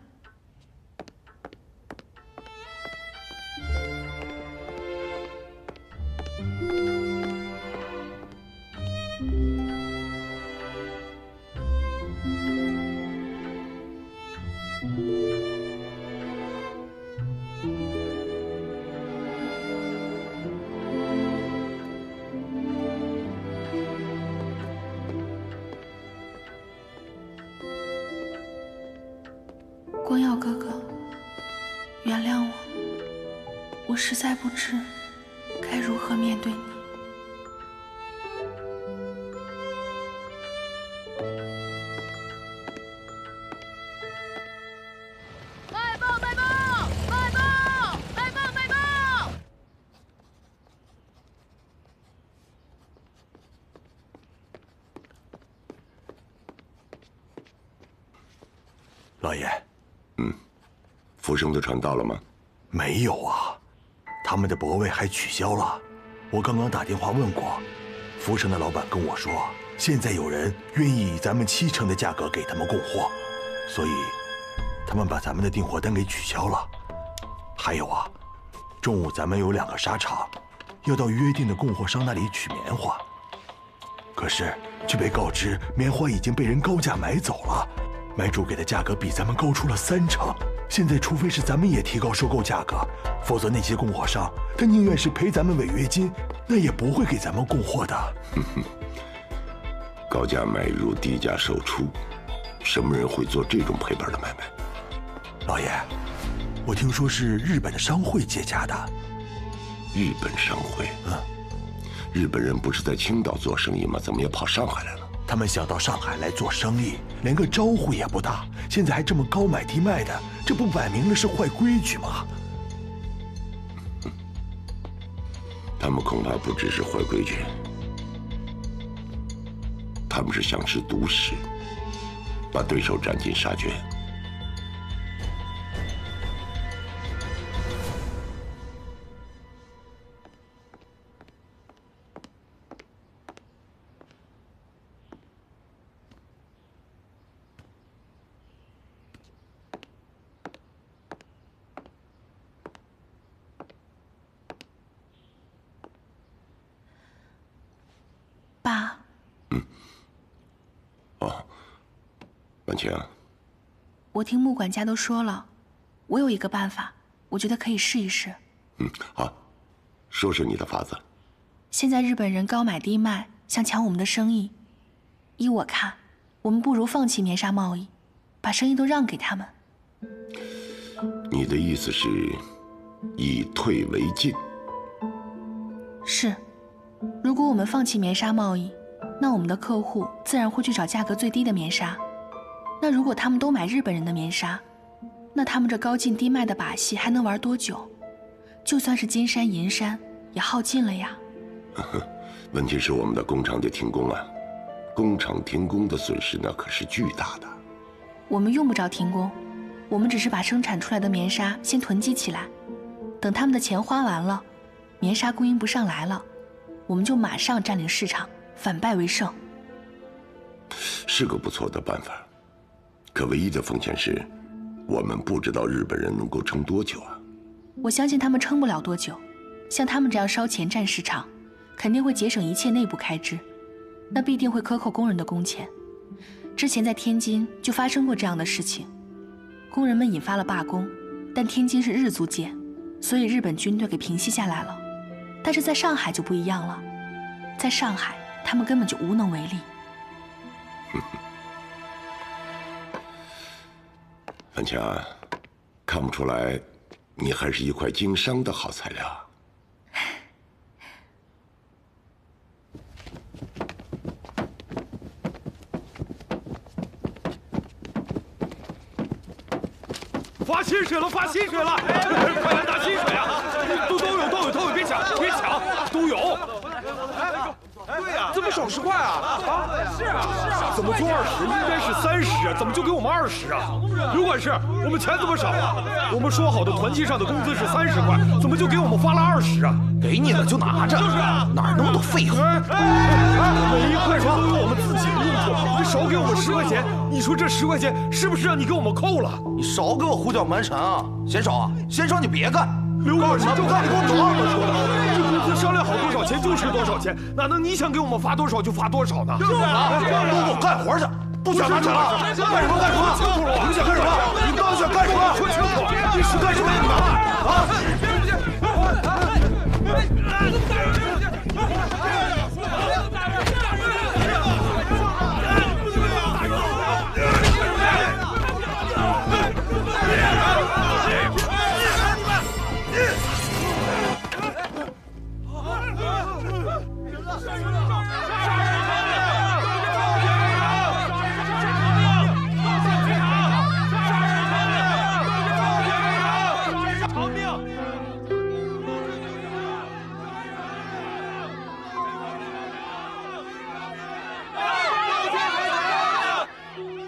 光耀哥哥，原谅我，我实在不知该如何面对你。卖报！卖报！卖报！卖报！卖报！老爷。福生的船到了吗？没有啊，他们的泊位还取消了。我刚刚打电话问过，福生的老板跟我说，现在有人愿意以咱们70%的价格给他们供货，所以他们把咱们的订货单给取消了。还有啊，中午咱们有2个纱厂要到约定的供货商那里取棉花，可是却被告知棉花已经被人高价买走了，买主给的价格比咱们高出了30%。现在，除非是咱们也提高收购价格，否则那些供货商他宁愿是赔咱们违约金，那也不会给咱们供货的。高价买入，低价售出，什么人会做这种赔本的买卖？老爷，我听说是日本的商会接洽的。日本商会？日本人不是在青岛做生意吗？怎么也跑上海来了？他们想到上海来做生意，连个招呼也不打，现在还这么高买低卖的，这不摆明了是坏规矩吗？他们恐怕不只是坏规矩，他们是想吃独食，把对手斩尽杀绝。爸。婉清，我听穆管家都说了，我有一个办法，我觉得可以试一试。好，说说你的法子。现在日本人高买低卖，想抢我们的生意。依我看，我们不如放弃棉纱贸易，把生意都让给他们。你的意思是以退为进？是。如果我们放弃棉纱贸易，那我们的客户自然会去找价格最低的棉纱。那如果他们都买日本人的棉纱，那他们这高进低卖的把戏还能玩多久？就算是金山银山，也耗尽了呀。问题是我们的工厂得停工啊，工厂停工的损失那可是巨大的。我们用不着停工，我们只是把生产出来的棉纱先囤积起来，等他们的钱花完了，棉纱供应不上来了，我们就马上占领市场，反败为胜。是个不错的办法，可唯一的风险是，我们不知道日本人能够撑多久啊。我相信他们撑不了多久，像他们这样烧钱占市场，肯定会节省一切内部开支，那必定会克扣工人的工钱。之前在天津就发生过这样的事情，工人们引发了罢工，但天津是日租界，所以日本军队给平息下来了。但是在上海就不一样了，在上海他们根本就无能为力。范强，看不出来，你还是一块经商的好材料。发薪水了，发薪水了！快来拿薪水啊！都有，别抢，都有。对呀，怎么少10块啊？是啊，怎么做20？应该是30，怎么就给我们20啊？刘管事，我们钱怎么少啊？我们说好的团契上的工资是30块，怎么就给我们发了20啊？给你了就拿着，就是哪那么多废话？每一块钱都有我们自己的用处，你少给我们10块钱，你说这10块钱是不是让你给我们扣了？你少给我胡搅蛮缠啊！嫌少啊？嫌少你别干！刘管事，就看你给我找我们说的，这工资商量好多少钱就是多少钱，哪能你想给我们发多少就发多少呢？就是啊，都给我干活去，不想拿钱了，干什么？清楚了，你们想干什么？你们到底想干什么？说清楚，你是干什么的？啊！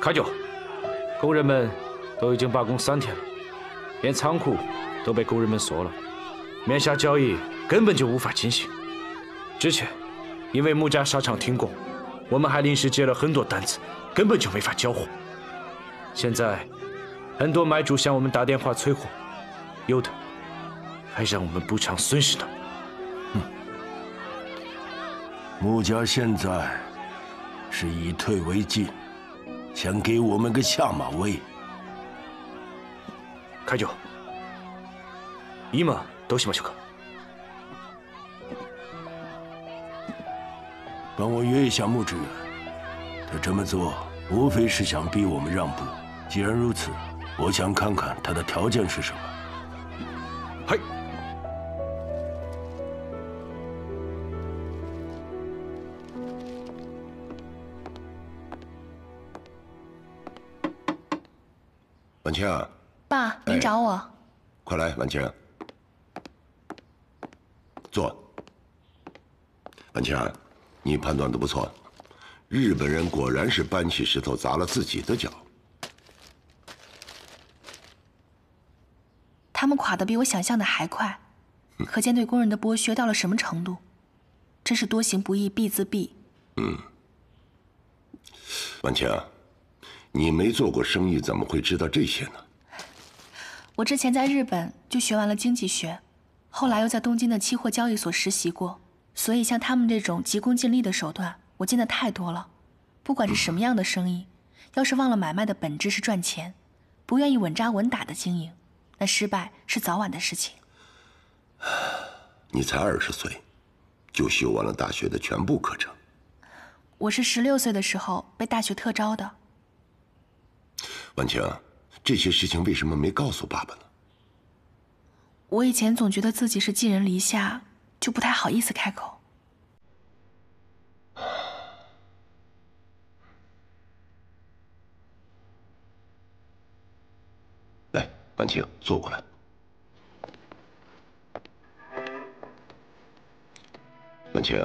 开酒！工人们都已经罢工3天了，连仓库都被工人们锁了，面下交易根本就无法进行。之前因为木家纱厂停工，我们还临时接了很多单子，根本就没法交货。现在很多买主向我们打电话催货，有的还让我们补偿损失呢。木家现在是以退为进。想给我们个下马威。开酒。今どうしましょうか？帮我约一下穆志远，他这么做无非是想逼我们让步。既然如此，我想看看他的条件是什么。嘿。婉清，爸，您找我。快来，婉清，坐。婉清，你判断的不错，日本人果然是搬起石头砸了自己的脚。他们垮得比我想象的还快，可见对工人的剥削到了什么程度。真是多行不义必自毙。婉清，你没做过生意，怎么会知道这些呢？我之前在日本就学完了经济学，后来又在东京的期货交易所实习过，所以像他们这种急功近利的手段，我见得太多了。不管是什么样的生意，要是忘了买卖的本质是赚钱，不愿意稳扎稳打的经营，那失败是早晚的事情。你才20岁，就修完了大学的全部课程。我是16岁的时候被大学特招的。婉清，这些事情为什么没告诉爸爸呢？我以前总觉得自己是寄人篱下，就不太好意思开口。来，婉清，坐过来。婉清，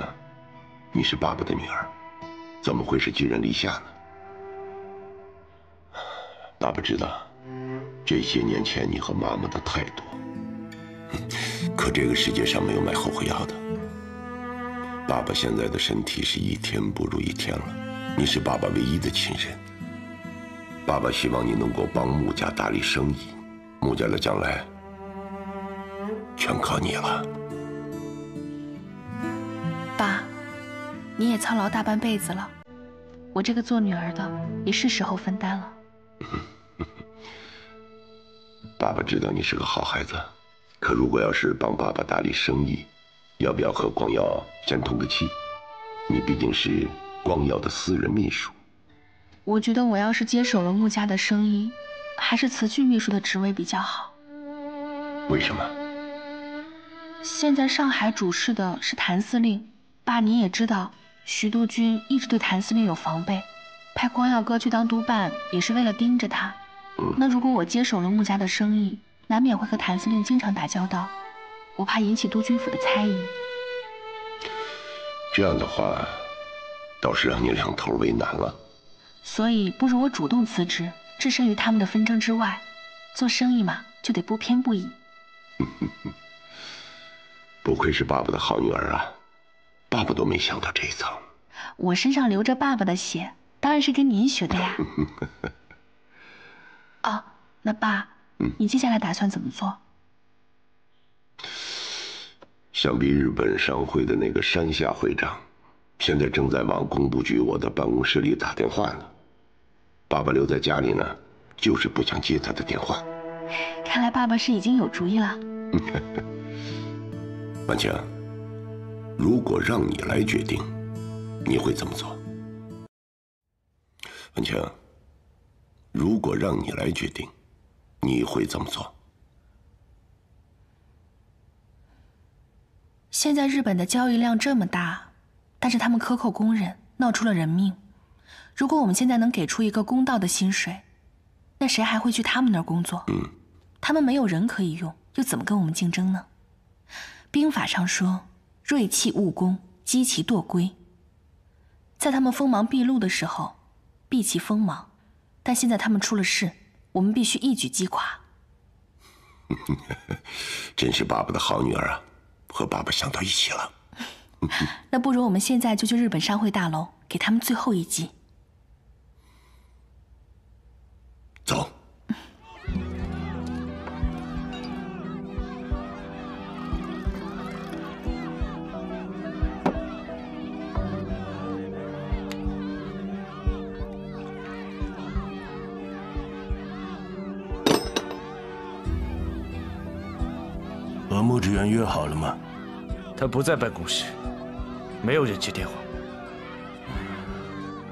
你是爸爸的女儿，怎么会是寄人篱下呢？爸爸知道，这些年前你和妈妈的态度，可这个世界上没有卖后悔药的。爸爸现在的身体是一天不如一天了，你是爸爸唯一的亲人。爸爸希望你能够帮穆家打理生意，穆家的将来全靠你了。爸，你也操劳大半辈子了，我这个做女儿的也是时候分担了。爸爸知道你是个好孩子，可如果要是帮爸爸打理生意，要不要和光耀先通个气？你毕竟是光耀的私人秘书。我觉得我要是接手了穆家的生意，还是辞去秘书的职位比较好。为什么？现在上海主事的是谭司令，爸你也知道，徐督军一直对谭司令有防备，派光耀哥去当督办也是为了盯着他。那如果我接手了穆家的生意，难免会和谭司令经常打交道，我怕引起督军府的猜疑。这样的话，倒是让你两头为难了。所以不如我主动辞职，置身于他们的纷争之外。做生意嘛，就得不偏不倚。不愧是爸爸的好女儿啊，爸爸都没想到这一层。我身上流着爸爸的血，当然是跟您学的呀。哦，那爸，你接下来打算怎么做？想必日本商会的那个山下会长，现在正在往工部局我的办公室里打电话呢。爸爸留在家里呢，就是不想接他的电话。看来爸爸是已经有主意了。婉清，如果让你来决定，你会怎么做？婉清，如果让你来决定，你会怎么做？现在日本的交易量这么大，但是他们克扣工人，闹出了人命。如果我们现在能给出一个公道的薪水，那谁还会去他们那儿工作？他们没有人可以用，又怎么跟我们竞争呢？兵法上说，锐气务工，击其惰归。在他们锋芒毕露的时候，避其锋芒，但现在他们出了事，我们必须一举击垮。真是爸爸的好女儿啊，和爸爸想到一起了。那不如我们现在就去日本商会大楼，给他们最后一击。走。和穆志远约好了吗？他不在办公室，没有人接电话。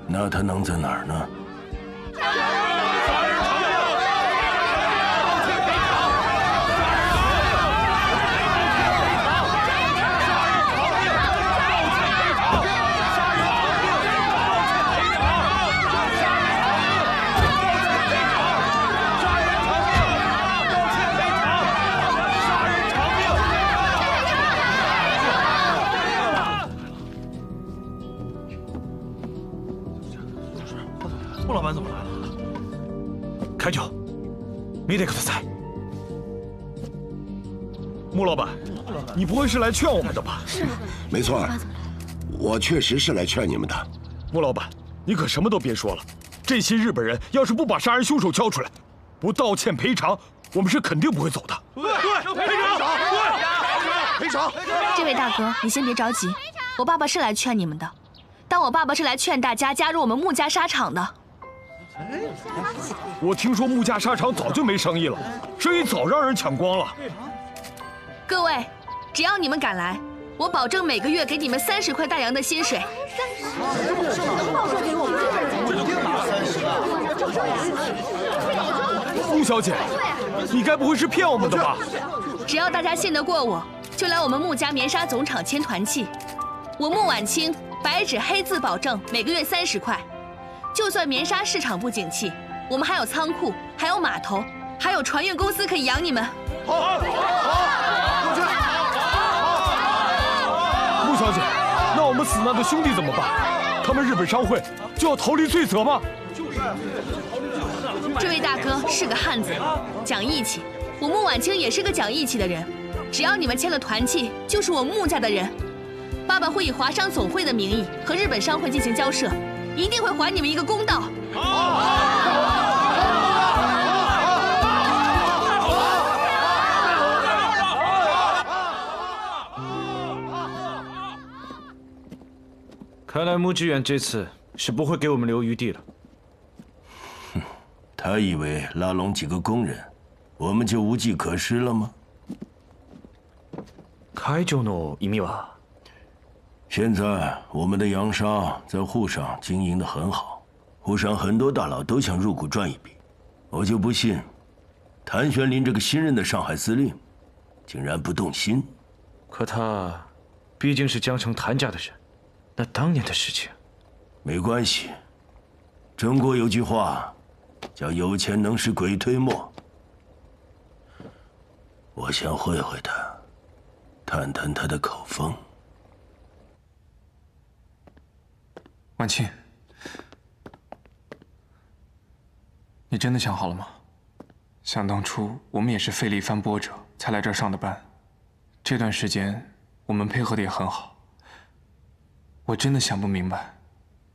那他能在哪儿呢？穆老板怎么来了？开酒，見てください。穆老板，你不会是来劝我们的吧？是，没错，我确实是来劝你们的。穆老板，你可什么都别说了。这些日本人要是不把杀人凶手交出来，不道歉赔偿，我们是肯定不会走的。对，赔偿，对，赔偿。这位大哥，你先别着急，我爸爸是来劝你们的，但我爸爸是来劝大家加入我们穆家纱厂的。我听说穆家纱厂早就没生意了，生意早让人抢光了。各位，只要你们敢来，我保证每个月给你们30块大洋的薪水。报说给我们穆小姐，你该不会是骗我们的吧？只要大家信得过我，就来我们穆家棉纱总厂签团契。我穆婉清白纸黑字保证每个月30块。就算棉纱市场不景气，我们还有仓库，还有码头，还有船运公司可以养你们。好，穆小姐，那我们死难的兄弟怎么办？他们日本商会就要逃离罪责吗？这位大哥是个汉子，讲义气。我穆婉清也是个讲义气的人，只要你们签了团契，就是我穆家的人。爸爸会以华商总会的名义和日本商会进行交涉。一定会还你们一个公道。看来穆志远这次是不会给我们留余地了。哼，他以为拉拢几个工人，我们就无计可施了吗？会長の意味は？现在我们的洋沙在沪上经营得很好，沪上很多大佬都想入股赚一笔。我就不信，谭玄林这个新任的上海司令，竟然不动心。可他毕竟是江城谭家的人，那当年的事情，没关系。中国有句话，叫有钱能使鬼推磨。我想会会他，探探他的口风。婉清，你真的想好了吗？想当初我们也是费力翻波折才来这儿上的班，这段时间我们配合的也很好。我真的想不明白，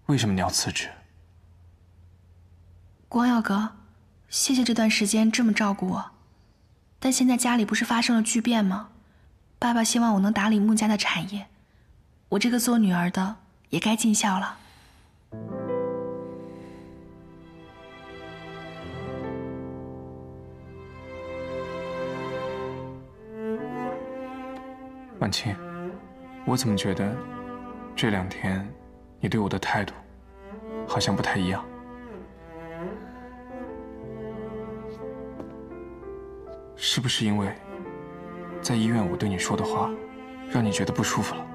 为什么你要辞职？光耀哥，谢谢这段时间这么照顾我，但现在家里不是发生了巨变吗？爸爸希望我能打理穆家的产业，我这个做女儿的也该尽孝了。婉清，我怎么觉得这2天你对我的态度好像不太一样？是不是因为在医院我对你说的话，让你觉得不舒服了？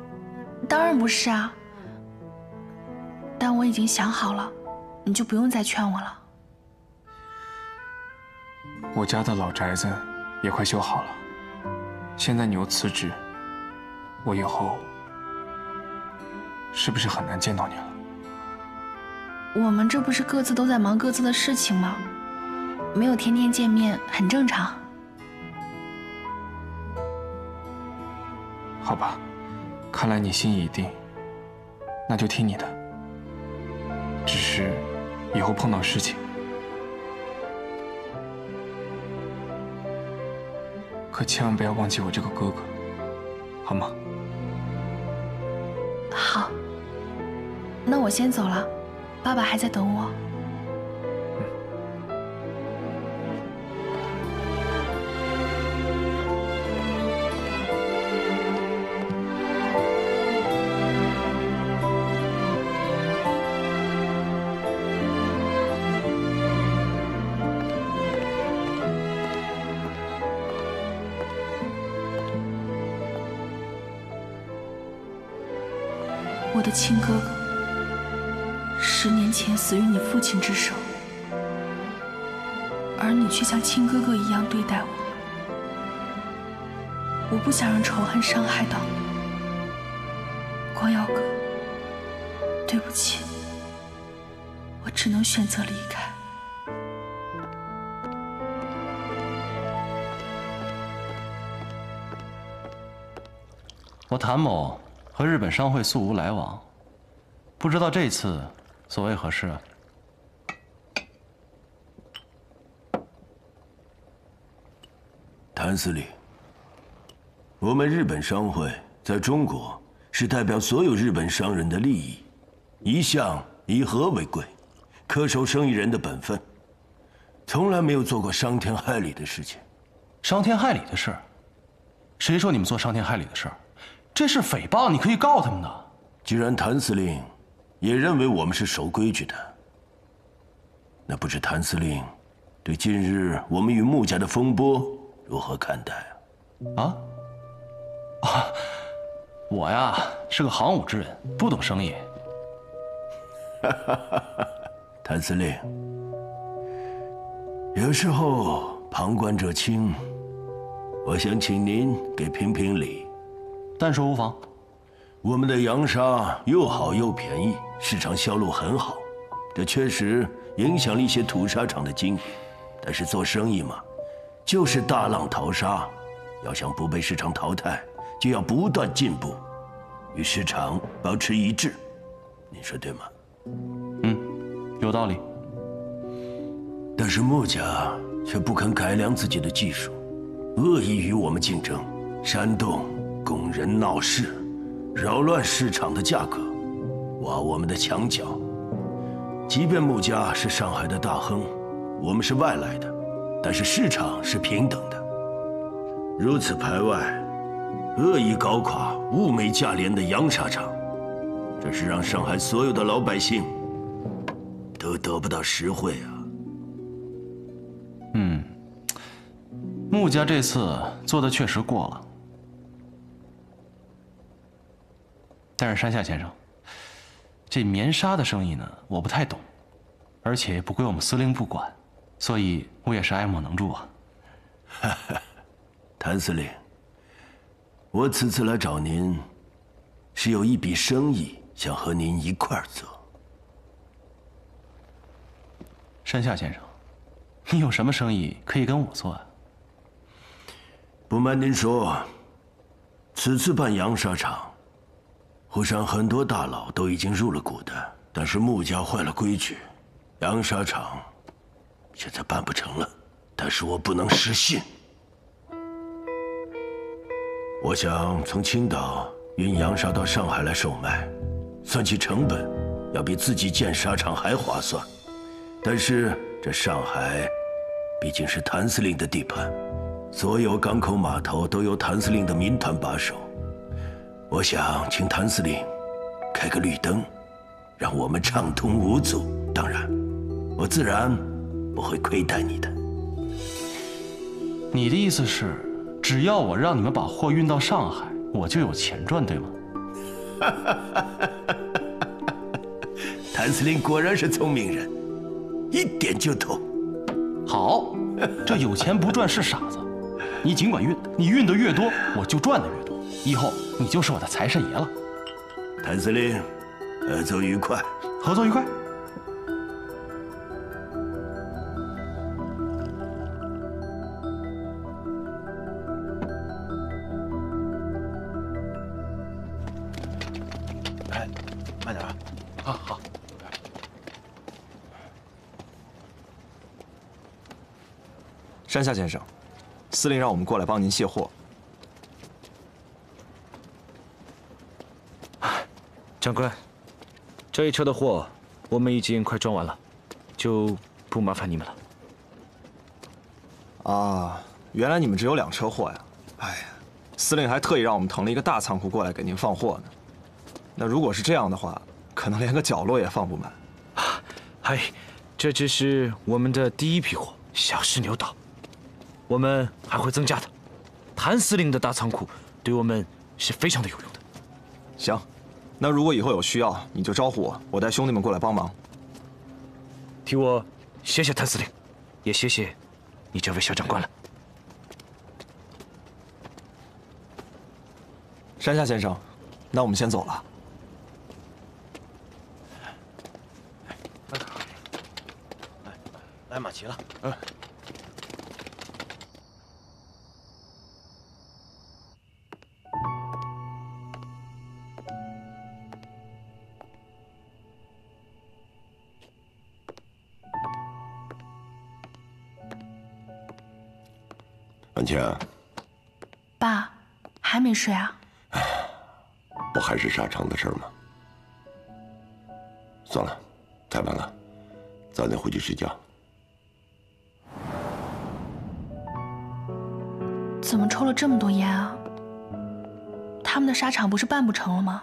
当然不是啊，但我已经想好了，你就不用再劝我了。我家的老宅子也快修好了，现在你又辞职，我以后是不是很难见到你了？我们这不是各自都在忙各自的事情吗？没有天天见面很正常。好吧，看来你心意已定，那就听你的。只是以后碰到事情，可千万不要忘记我这个哥哥，好吗？好，那我先走了，爸爸还在等我。我的亲哥哥，10年前死于你父亲之手，而你却像亲哥哥一样对待我。我不想让仇恨伤害到你，光耀哥，对不起，我只能选择离开。我谭某和日本商会素无来往，不知道这次所谓何事啊？谭司令，我们日本商会在中国是代表所有日本商人的利益，一向以和为贵，恪守生意人的本分，从来没有做过伤天害理的事情。伤天害理的事？谁说你们做伤天害理的事？这是诽谤，你可以告他们的。既然谭司令也认为我们是守规矩的，那不知谭司令对近日我们与穆家的风波如何看待啊？我呀是个行伍之人，不懂生意。谭司令，有时候旁观者清，我想请您给评评理。但说无妨。我们的洋沙又好又便宜，市场销路很好，这确实影响了一些土沙厂的经营。但是做生意嘛，就是大浪淘沙，要想不被市场淘汰，就要不断进步，与市场保持一致。你说对吗？有道理。但是穆家却不肯改良自己的技术，恶意与我们竞争，煽动工人闹事，扰乱市场的价格，挖我们的墙角。即便穆家是上海的大亨，我们是外来的，但是市场是平等的。如此排外、恶意搞垮、物美价廉的洋纱厂，这是让上海所有的老百姓都得不到实惠啊！穆家这次做的确实过了，但是山下先生，这棉纱的生意呢，我不太懂，而且不归我们司令部管，所以我也是爱莫能助啊。谭司令，我此次来找您，是有一笔生意想和您一块儿做。山下先生，你有什么生意可以跟我做啊？不瞒您说，此次办洋纱厂，沪上很多大佬都已经入了股的，但是穆家坏了规矩，洋纱厂现在办不成了。但是我不能失信。我想从青岛运洋纱到上海来售卖，算起成本，要比自己建纱厂还划算。但是这上海毕竟是谭司令的地盘，所有港口码头都由谭司令的民团把守。我想请谭司令开个绿灯，让我们畅通无阻。当然，我自然不会亏待你的。你的意思是，只要我让你们把货运到上海，我就有钱赚，对吗？谭司令果然是聪明人，一点就懂。好，这有钱不赚是傻子。你尽管运，你运的越多，我就赚的越多。以后你就是我的财神爷了。谭司令，合作愉快。合作愉快。哎，慢点啊。好。山下先生，司令让我们过来帮您卸货。长官，这一车的货我们已经快装完了，就不麻烦你们了。啊，原来你们只有2车货呀！哎呀，司令还特意让我们腾了一个大仓库过来给您放货呢。那如果是这样的话，可能连个角落也放不满。哎，这只是我们的第一批货，小试牛刀，我们还会增加的。谭司令的大仓库对我们是非常的有用的。行。那如果以后有需要，你就招呼我，我带兄弟们过来帮忙。替我谢谢谭司令，也谢谢你这位小长官了。山下先生，那我们先走了。来马齐了。婉倩，爸，还没睡啊？不还是纱厂的事吗？算了，太晚了，早点回去睡觉。怎么抽了这么多烟啊？他们的纱厂不是办不成了吗？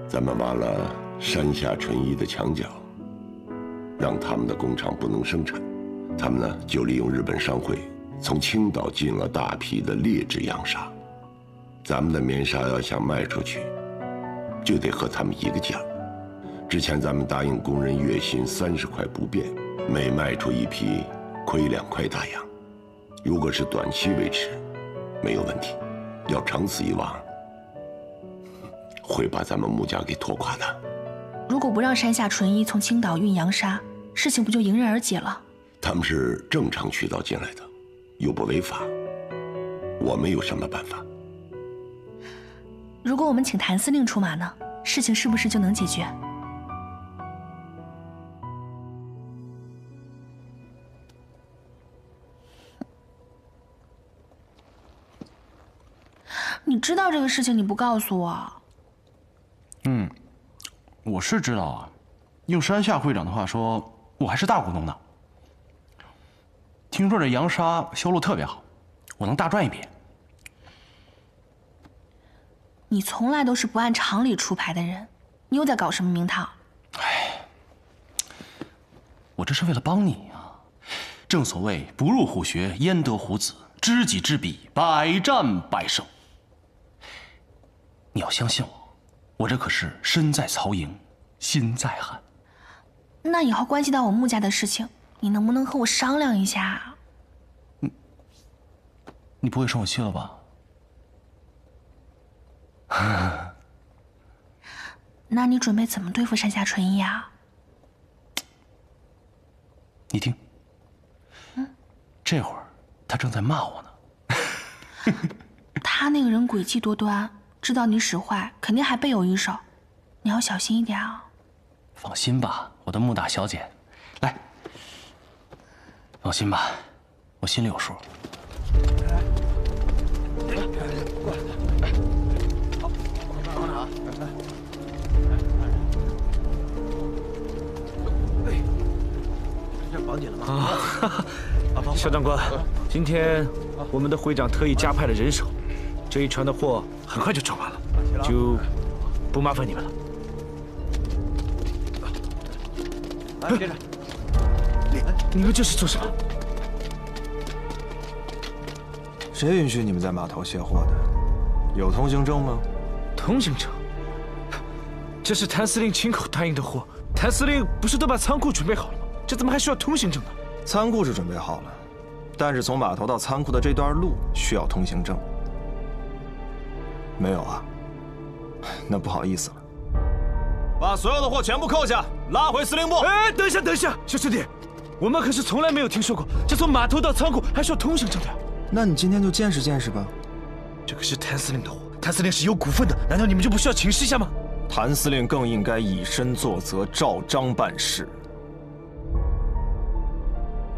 咱们挖了山下纯一的墙角，让他们的工厂不能生产。他们呢，就利用日本商会从青岛进了大批的劣质洋纱。咱们的棉纱要想卖出去，就得和他们一个价。之前咱们答应工人月薪30块不变，每卖出一批亏2块大洋。如果是短期维持，没有问题；要长此以往，会把咱们穆家给拖垮的。如果不让山下纯一从青岛运洋纱，事情不就迎刃而解了？他们是正常渠道进来的，又不违法，我们有什么办法？如果我们请谭司令出马呢？事情是不是就能解决？你知道这个事情，你不告诉我？我是知道啊，用山下会长的话说，我还是大股东呢。听说这洋沙销路特别好，我能大赚一笔。你从来都是不按常理出牌的人，你又在搞什么名堂？哎，我这是为了帮你啊！正所谓不入虎穴，焉得虎子。 知己知彼，百战百胜。你要相信我，我这可是身在曹营，心在汉。那以后关系到我穆家的事情，你能不能和我商量一下？你不会生我气了吧？那你准备怎么对付山下纯一啊？你听，这会儿。 他正在骂我呢。他那个人诡计多端，知道你使坏，肯定还背有一手，你要小心一点啊。放心吧，我的穆大小姐，来，放心吧，我心里有数。过来，好，帮着啊，这绑紧了吗？啊。 肖长官，今天我们的会长特意加派了人手，这一船的货很快就装完了，就不麻烦你们了。来，接着。你们这是做什么？谁允许你们在码头卸货的？有通行证吗？通行证？这是谭司令亲口答应的货，谭司令不是都把仓库准备好了吗？这怎么还需要通行证呢？ 仓库是准备好了，但是从码头到仓库的这段路需要通行证。没有啊？那不好意思了。把所有的货全部扣下，拉回司令部。哎，等一下，等一下，小师弟，我们可是从来没有听说过，这从码头到仓库还需要通行证的。那你今天就见识见识吧。这可是谭司令的货，谭司令是有股份的，难道你们就不需要请示一下吗？谭司令更应该以身作则，照章办事。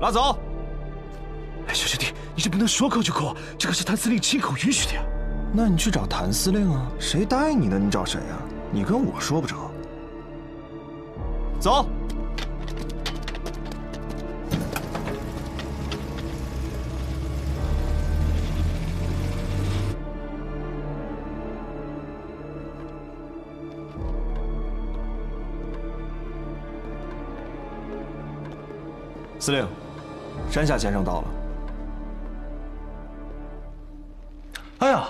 拉走！哎，小师弟，你这不能说扣就扣啊！这可是谭司令亲口允许的呀。那你去找谭司令啊，谁答应你的，你找谁啊？你跟我说不着。走。司令。 山下先生到了。哎呀，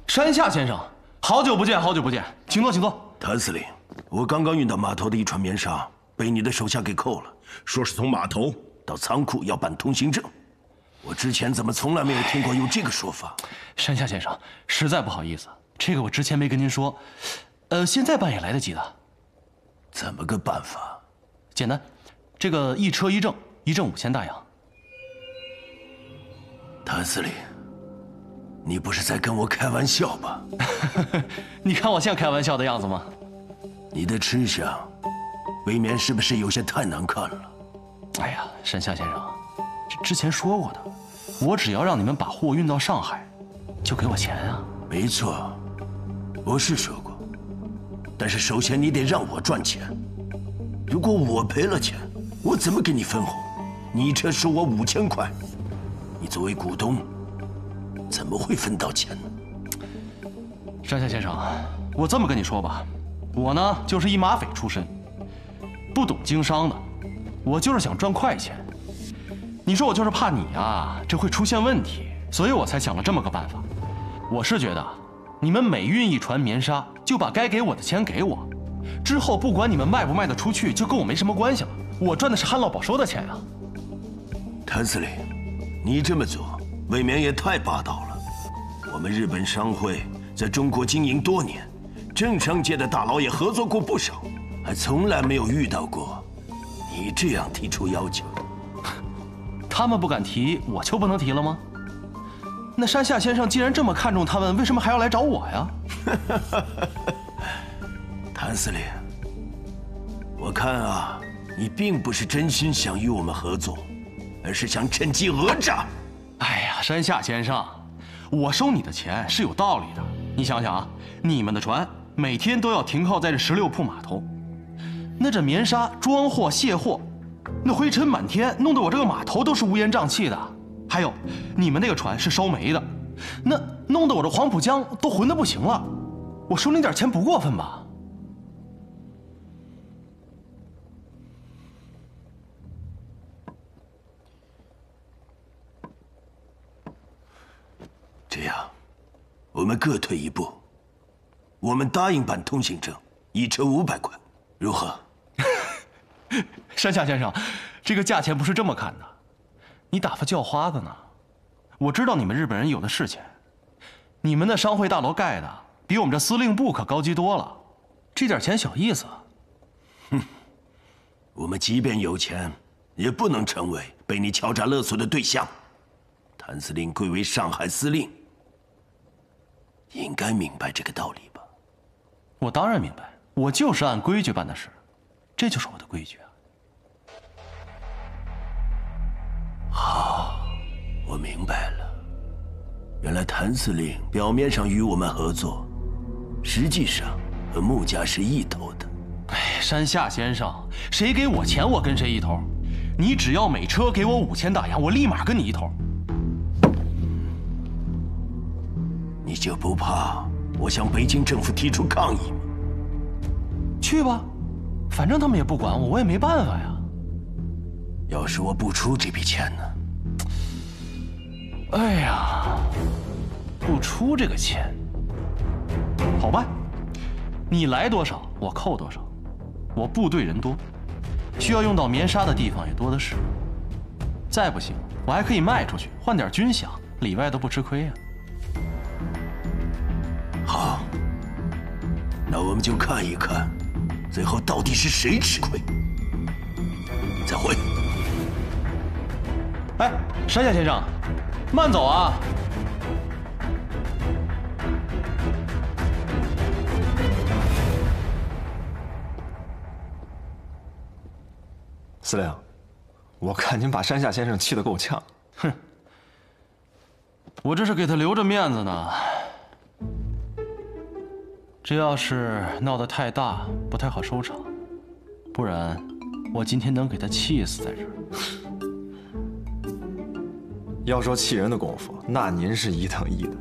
山下先生，好久不见，好久不见，请坐，请坐。谭司令，我刚刚运到码头的一船棉纱被你的手下给扣了，说是从码头到仓库要办通行证。我之前怎么从来没有听过有这个说法？山下先生，实在不好意思，这个我之前没跟您说，现在办也来得及的。怎么个办法？简单，这个一车一证，一证5000大洋。 谭司令，你不是在跟我开玩笑吧？你看我像开玩笑的样子吗？你的吃相，未免是不是有些太难看了？哎呀，山下先生，之前说过的，我只要让你们把货运到上海，就给我钱啊。没错，我是说过，但是首先你得让我赚钱。如果我赔了钱，我怎么给你分红？你一车收我5000块。 你作为股东，怎么会分到钱呢？山下先生，我这么跟你说吧，我呢就是一马匪出身，不懂经商的，我就是想赚快钱。你说我就是怕你啊，这会出现问题，所以我才想了这么个办法。我是觉得，你们每运一船棉纱，就把该给我的钱给我，之后不管你们卖不卖得出去，就跟我没什么关系了。我赚的是旱涝保收的钱啊。谭司令。 你这么做，未免也太霸道了。我们日本商会在中国经营多年，政商界的大佬也合作过不少，还从来没有遇到过你这样提出要求。他们不敢提，我就不能提了吗？那山下先生既然这么看重他们，为什么还要来找我呀？谭司令，我看啊，你并不是真心想与我们合作。 而是想趁机讹诈。哎呀，山下先生，我收你的钱是有道理的。你想想啊，你们的船每天都要停靠在这16铺码头，那这棉纱装货卸货，那灰尘满天，弄得我这个码头都是乌烟瘴气的。还有，你们那个船是烧煤的，那弄得我这黄浦江都浑得不行了。我收你点钱不过分吧？这样，我们各退一步。我们答应办通行证，1车500块，如何？山下先生，这个价钱不是这么看的，你打发叫花子呢。我知道你们日本人有的是钱，你们那商会大楼盖的比我们这司令部可高级多了，这点钱小意思。哼，我们即便有钱，也不能成为被你敲诈勒索的对象。谭司令贵为上海司令，应该明白这个道理吧？我当然明白，我就是按规矩办的事，这就是我的规矩啊。好，我明白了。原来谭司令表面上与我们合作，实际上和穆家是一头的。哎，山下先生，谁给我钱，我跟谁一头。你只要每车给我5000大洋，我立马跟你一头。你就不怕我向北京政府提出抗议吗？去吧，反正他们也不管我，我也没办法呀。要是我不出这笔钱呢？哎呀，不出这个钱，好办，你来多少我扣多少。我部队人多，需要用到棉纱的地方也多的是。再不行，我还可以卖出去，换点军饷，里外都不吃亏呀。好，那我们就看一看，最后到底是谁吃亏。再会。哎，山下先生，慢走啊！司令，我看您把山下先生气得够呛。哼，我这是给他留着面子呢。这要是闹得太大，不太好收场，不然我今天能给他气死在这儿。要说气人的功夫，那您是1等1的。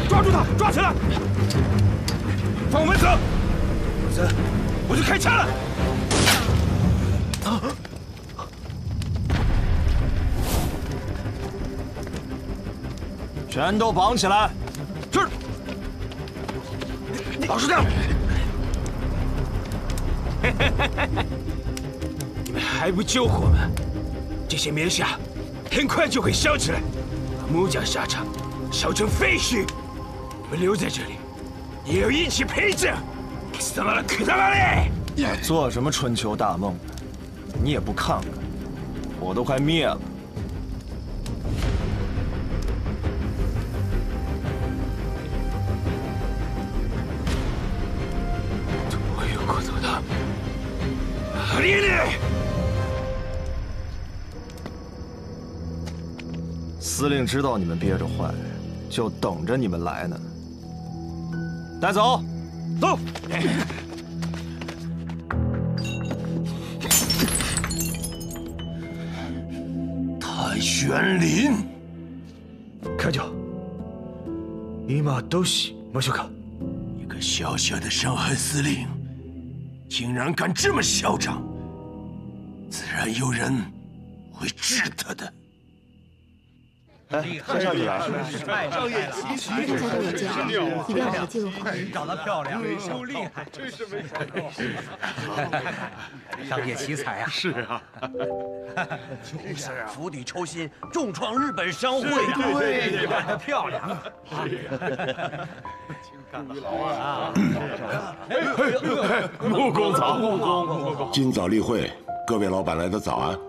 抓住他，抓起来！放我们走，否则我就开枪了！全都绑起来！是。老实点！你们还不救火吗？这些棉纱很快就会烧起来，把穆家纱厂烧成废墟。你们留在这里，也要一起陪着。死了，可他妈的！做什么春秋大梦呢？你也不看看，火都快灭了。我有过头的，离你！司令知道你们憋着坏，就等着你们来呢。带走，走。太玄林，課長、今どうしましょうか？一个小小的上海司令，竟然敢这么嚣张，自然有人会治他的。哎，介绍你来。上夜奇才都有介绍，一定要把记录好。长得漂亮，又厉害，真是没想到。上夜奇才啊！是啊，就是啊，釜底抽薪，重创日本商会。对，长得漂亮。干得好啊！穆公早，穆公。今早例会，各位老板来的早安。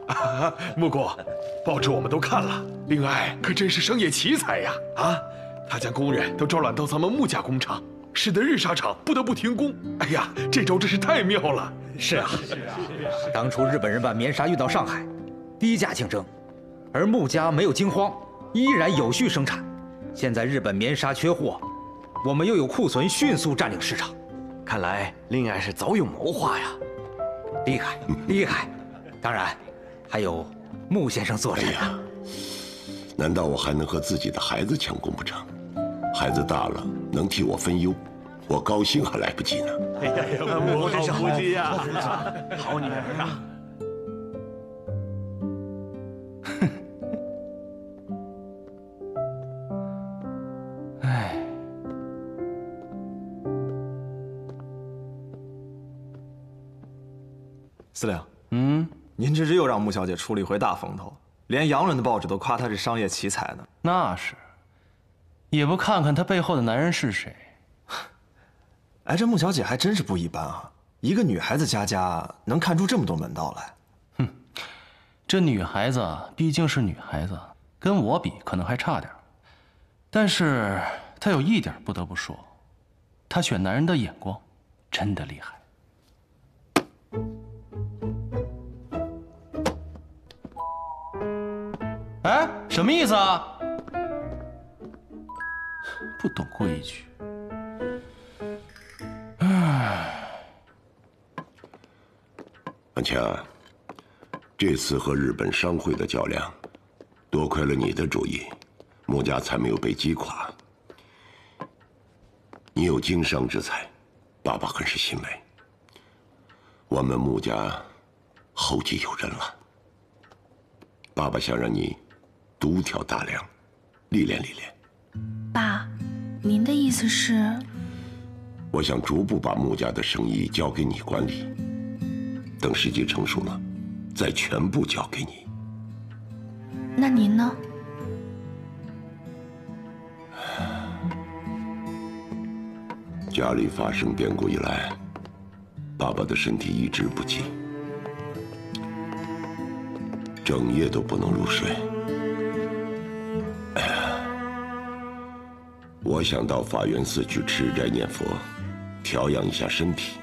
穆公，报纸我们都看了，令爱可真是生业奇才呀！啊，他将工人都招揽到咱们穆家工厂，使得日沙厂不得不停工。哎呀，这招真是太妙了！是啊，当初日本人把棉纱运到上海，低价竞争，而穆家没有惊慌，依然有序生产。现在日本棉纱缺货，我们又有库存，迅速占领市场。看来令爱是早有谋划呀，厉害厉害！当然，还有穆先生坐镇啊。难道我还能和自己的孩子抢功不成？孩子大了，能替我分忧，我高兴还来不及呢。哎呀，穆好福气呀！好女儿啊！司令，您这是又让穆小姐出了一回大风头，连洋人的报纸都夸她是商业奇才呢。那是，也不看看她背后的男人是谁。哎，这穆小姐还真是不一般啊！一个女孩子家能看出这么多门道来。哼，这女孩子毕竟是女孩子，跟我比可能还差点，但是她有一点不得不说，她选男人的眼光真的厉害。哎，什么意思啊？不懂规矩。安强，这次和日本商会的较量，多亏了你的主意，穆家才没有被击垮。你有经商之才，爸爸很是欣慰。我们穆家后继有人了。爸爸想让你独挑大梁，历练历练。爸，您的意思是？我想逐步把穆家的生意交给你管理，等时机成熟了，再全部交给你。那您呢？家里发生变故以来，爸爸的身体一直不济，整夜都不能入睡。哎呀，我想到法源寺去吃斋念佛，调养一下身体，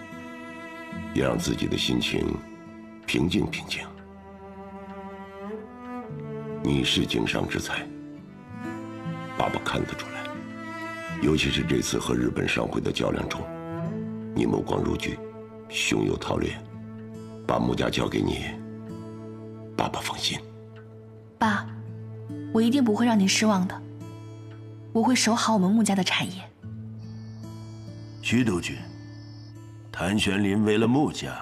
也让自己的心情平静平静。你是经商之才，爸爸看得出来，尤其是这次和日本商会的较量中，你目光如炬，胸有韬略，把穆家交给你，爸爸放心。爸，我一定不会让您失望的，我会守好我们穆家的产业。徐督军，谭玄林为了穆家，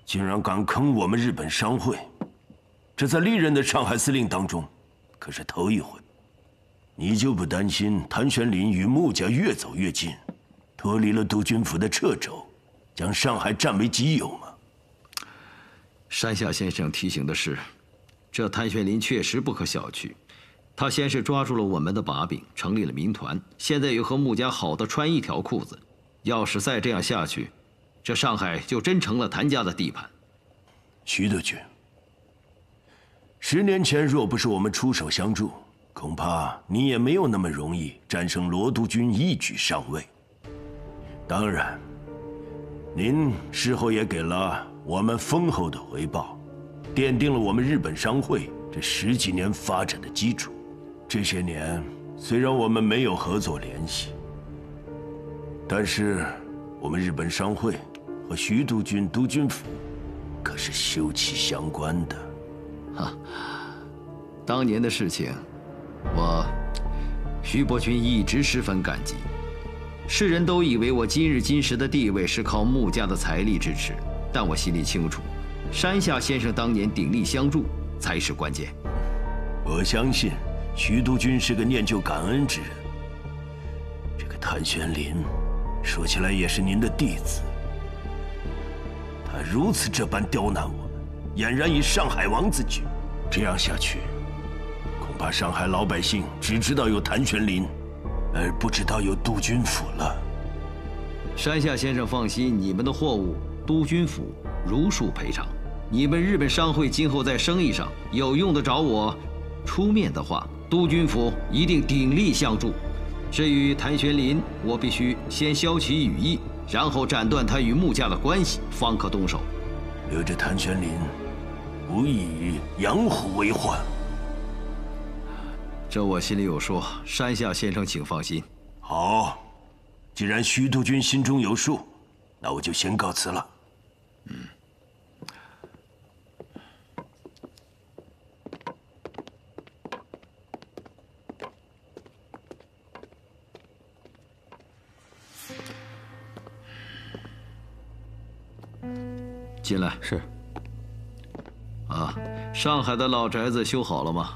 竟然敢坑我们日本商会，这在历任的上海司令当中，可是头一回。你就不担心谭玄林与穆家越走越近，脱离了督军府的掣肘，将上海占为己有吗？山下先生提醒的是，这谭玄林确实不可小觑。他先是抓住了我们的把柄，成立了民团，现在又和穆家好的穿一条裤子。要是再这样下去，这上海就真成了谭家的地盘。徐督军，10年前若不是我们出手相助，恐怕你也没有那么容易战胜罗督军，一举上位。当然，您事后也给了我们丰厚的回报，奠定了我们日本商会这10几年发展的基础。这些年虽然我们没有合作联系，但是我们日本商会和徐督军督军府可是休戚相关的。哈，当年的事情，徐伯君一直十分感激。世人都以为我今日今时的地位是靠穆家的财力支持，但我心里清楚，山下先生当年鼎力相助，才是关键。我相信徐督军是个念旧感恩之人。这个谭玄林，说起来也是您的弟子。他如此这般刁难我们，俨然以上海王自居。这样下去，恐怕上海老百姓只知道有谭玄林，而不知道有督军府了。山下先生放心，你们的货物督军府如数赔偿。你们日本商会今后在生意上有用得着我出面的话，督军府一定鼎力相助。至于谭玄林，我必须先消其羽翼，然后斩断他与穆家的关系，方可动手。留着谭玄林，无异于养虎为患。这我心里有数，山下先生请放心。好，既然徐督军心中有数，那我就先告辞了。进来。是。啊，上海的老宅子修好了吗？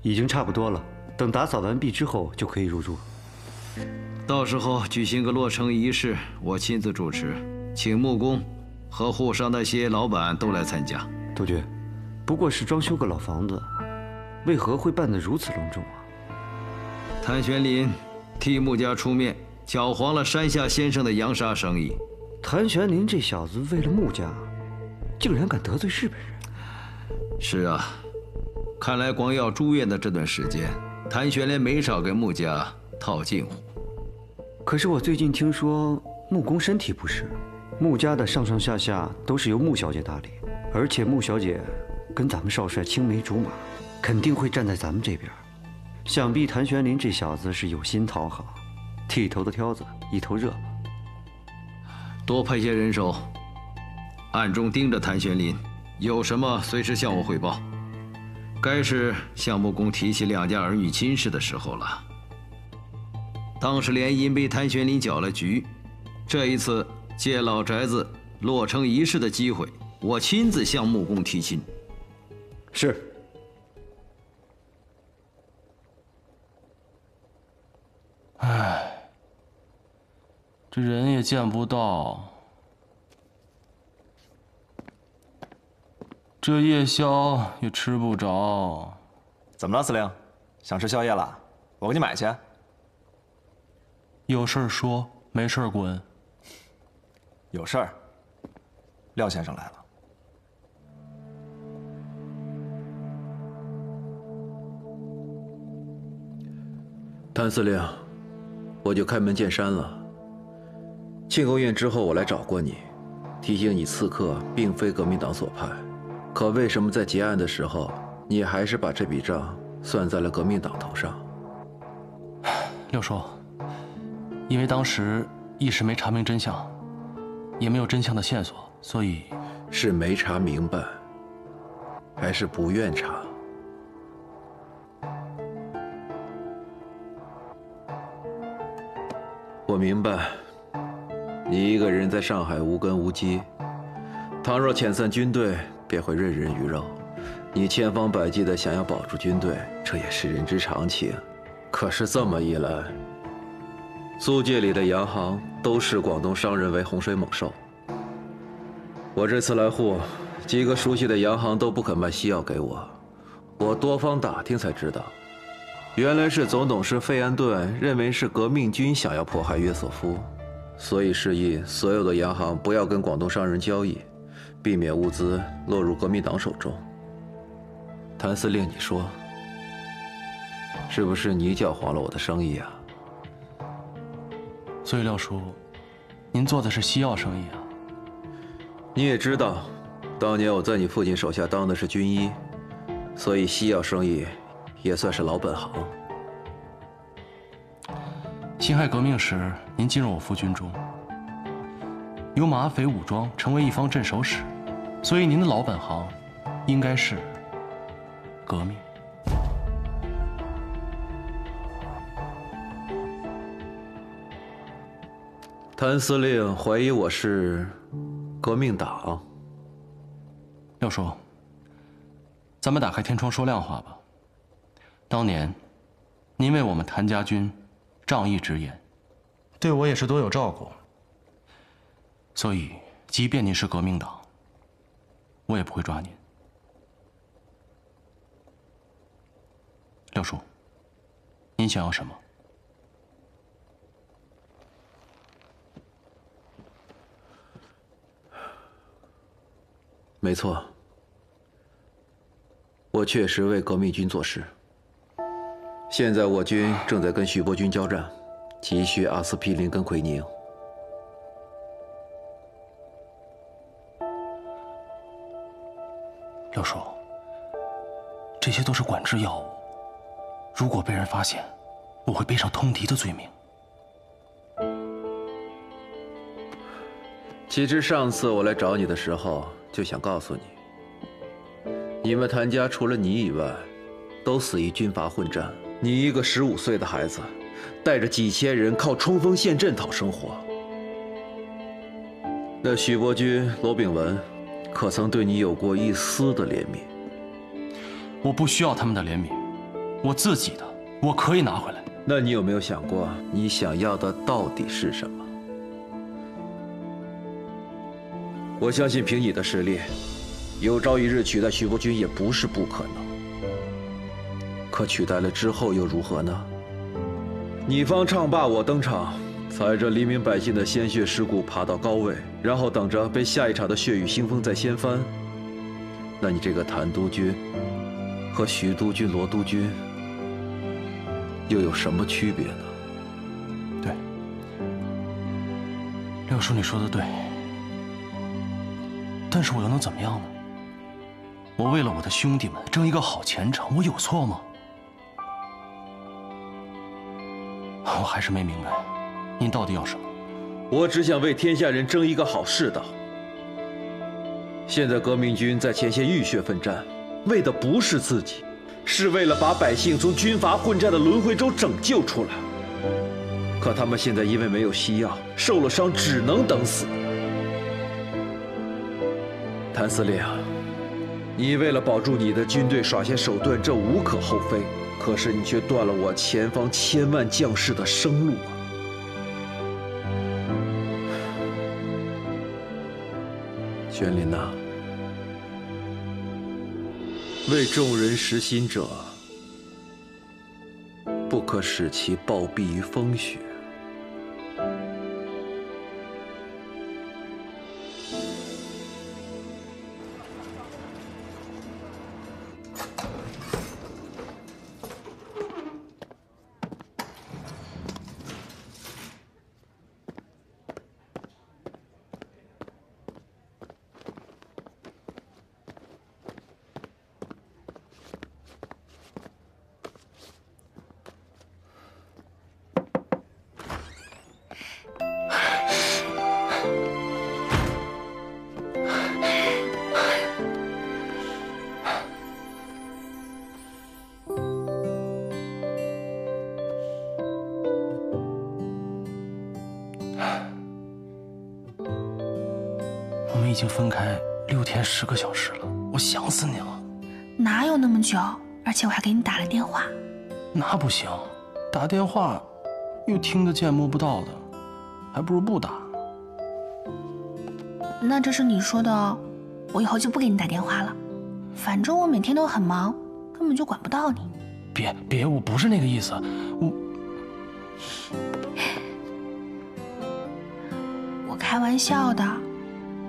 已经差不多了，等打扫完毕之后就可以入住。到时候举行个落成仪式，我亲自主持，请木工和沪上那些老板都来参加。督军，不过是装修个老房子，为何会办得如此隆重啊？谭玄林替穆家出面，搅黄了山下先生的洋纱生意。谭玄林这小子为了穆家，竟然敢得罪日本人。是啊，看来光耀住院的这段时间，谭玄林没少给穆家套近乎。可是我最近听说穆公身体不适，穆家的上上下下都是由穆小姐打理，而且穆小姐跟咱们少帅青梅竹马，肯定会站在咱们这边。想必谭玄林这小子是有心讨好，剃头的挑子一头热。多派些人手，暗中盯着谭玄林，有什么随时向我汇报。该是向穆公提起两家儿女亲事的时候了。当时联姻被谭玄林搅了局，这一次借老宅子落成仪式的机会，我亲自向穆公提亲。是。唉，这人也见不到，这夜宵也吃不着。怎么了，司令？想吃宵夜了？我给你买去。有事儿说，没事儿滚。有事儿。廖先生来了。谭司令，我就开门见山了。庆功宴之后，我来找过你，提醒你刺客并非革命党所派。可为什么在结案的时候，你还是把这笔账算在了革命党头上？六叔，因为当时一时没查明真相，也没有真相的线索，所以是没查明白，还是不愿查？我明白，你一个人在上海无根无基，倘若遣散军队，便会任人鱼肉。你千方百计地想要保住军队，这也是人之常情。可是这么一来，租界里的洋行都视广东商人为洪水猛兽。我这次来沪，几个熟悉的洋行都不肯卖西药给我。我多方打听才知道，原来是总董事费安顿认为是革命军想要迫害约瑟夫，所以示意所有的洋行不要跟广东商人交易，避免物资落入革命党手中。谭司令，你说，是不是你搅黄了我的生意啊？所以廖叔，您做的是西药生意啊？你也知道，当年我在你父亲手下当的是军医，所以西药生意也算是老本行。辛亥革命时，您进入我夫军中，由马匪武装成为一方镇守使，所以您的老本行应该是革命。谭司令怀疑我是革命党。廖叔，咱们打开天窗说亮话吧。当年，您为我们谭家军仗义直言，对我也是多有照顾。所以，即便您是革命党，我也不会抓您。廖叔，您想要什么？没错，我确实为革命军做事。现在我军正在跟徐伯军交战，急需阿司匹林跟奎宁。廖叔，这些都是管制药物，如果被人发现，我会背上通敌的罪名。其实上次我来找你的时候，就想告诉你，你们谭家除了你以外，都死于军阀混战。你一个15岁的孩子，带着几千人靠冲锋陷阵讨生活。那许伯军、罗炳文，可曾对你有过一丝的怜悯？我不需要他们的怜悯，我自己的我可以拿回来。那你有没有想过，你想要的到底是什么？我相信凭你的实力，有朝一日取代徐伯军也不是不可能。可取代了之后又如何呢？你方唱罢我登场，踩着黎民百姓的鲜血尸骨爬到高位，然后等着被下一场的血雨腥风再掀翻。那你这个谭督军和徐督军、罗督军又有什么区别呢？对，廖叔，你说的对。但是我又能怎么样呢？我为了我的兄弟们争一个好前程，我有错吗？我还是没明白，您到底要什么？我只想为天下人争一个好世道。现在革命军在前线浴血奋战，为的不是自己，是为了把百姓从军阀混战的轮回中拯救出来。可他们现在因为没有西药，受了伤只能等死。谭司令，你为了保住你的军队耍些手段，这无可厚非。可是你却断了我前方千万将士的生路啊！玄林呐，为众人实心者，不可使其暴毙于风雪。我们已经分开6天10个小时了，我想死你了。哪有那么久？而且我还给你打了电话。那不行，打电话又听得见摸不到的，还不如不打。那这是你说的哦，我以后就不给你打电话了。反正我每天都很忙，根本就管不到你。别，我不是那个意思，我开玩笑的。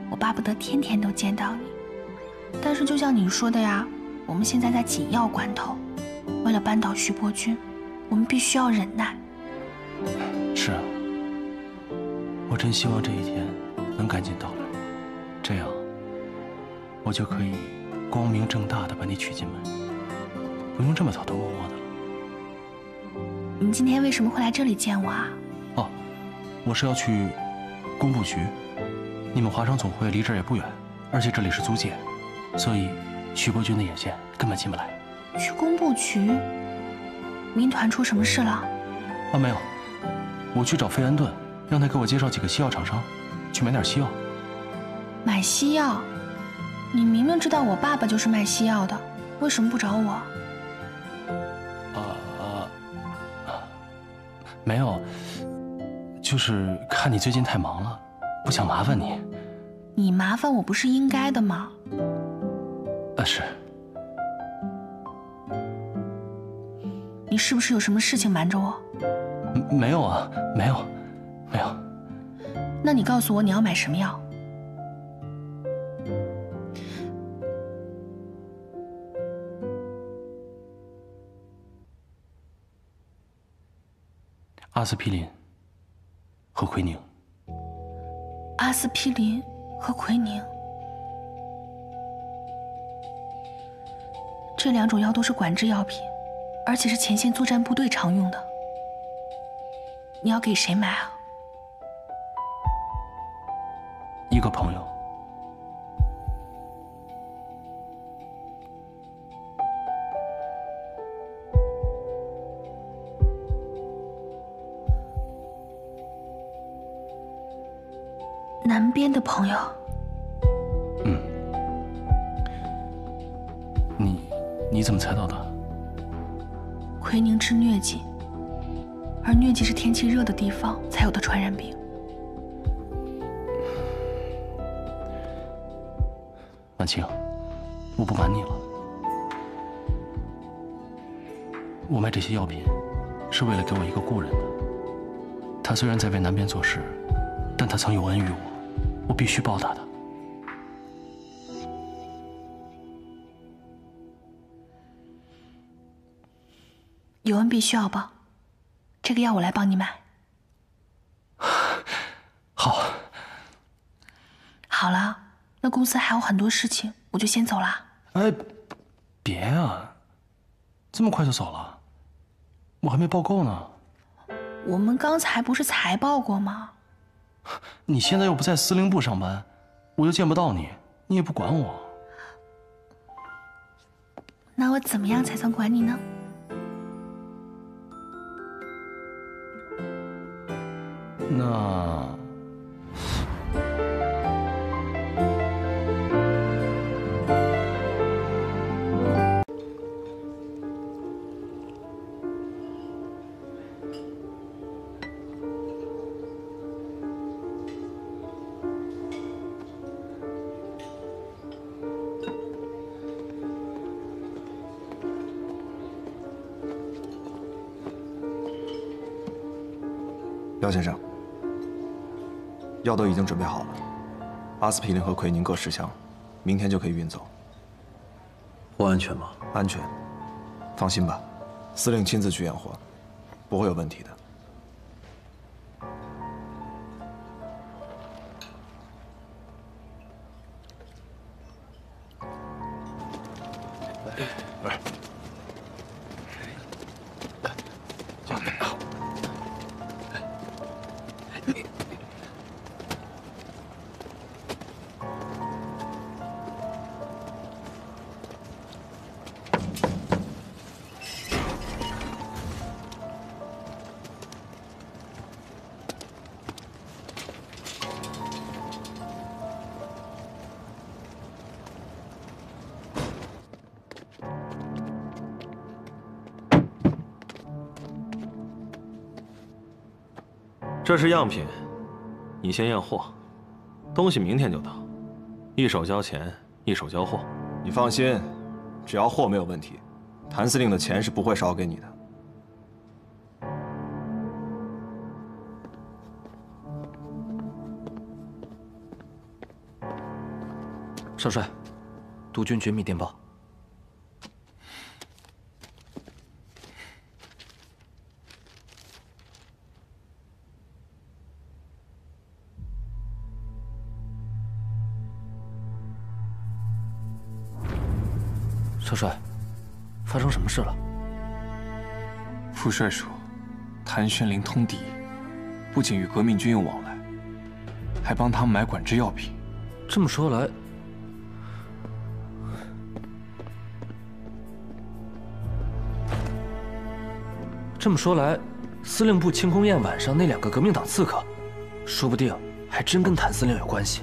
我巴不得天天都见到你，但是就像你说的呀，我们现在在紧要关头，为了扳倒徐伯军，我们必须要忍耐。是啊，我真希望这一天能赶紧到来，这样我就可以光明正大的把你娶进门，不用这么偷偷摸摸的了。你今天为什么会来这里见我啊？哦，我是要去工部局。你们华商总会离这儿也不远，而且这里是租界，所以徐伯军的眼线根本进不来。去工部局？民团出什么事了？啊，没有，我去找费安顿，让他给我介绍几个西药厂商，去买点西药。买西药？你明明知道我爸爸就是卖西药的，为什么不找我？没有，就是看你最近太忙了，不想麻烦你。你麻烦我不是应该的吗？是。你是不是有什么事情瞒着我？没有啊，没有。那你告诉我你要买什么药？阿司匹林和奎宁。阿司匹林和奎宁，这2种药都是管制药品，而且是前线作战部队常用的。你要给谁买啊？一个朋友。南边的朋友。你怎么猜到的？奎宁治疟疾，而疟疾是天气热的地方才有的传染病。婉清，我不瞒你了，我卖这些药品是为了给我一个故人的。他虽然在为南边做事，但他曾有恩于我，我必须报答他。有恩必须要报，这个药我来帮你买。好。好了，那公司还有很多事情，我就先走了。哎，别啊，这么快就走了？我还没报够呢。我们刚才不是才报过吗？你现在又不在司令部上班，我又见不到你，你也不管我。那我怎么样才算管你呢？那廖先生，药都已经准备好了，阿司匹林和奎宁各10箱，明天就可以运走。不安全吗？安全，放心吧，司令亲自去验货，不会有问题的。来。这是样品，你先验货，东西明天就到，一手交钱，一手交货。你放心，只要货没有问题，谭司令的钱是不会少给你的。少帅，督军绝密电报。少帅，发生什么事了？副帅说，谭玄龄通敌，不仅与革命军有往来，还帮他们买管制药品。这么说来，司令部庆功宴晚上那2个革命党刺客，说不定还真跟谭司令有关系。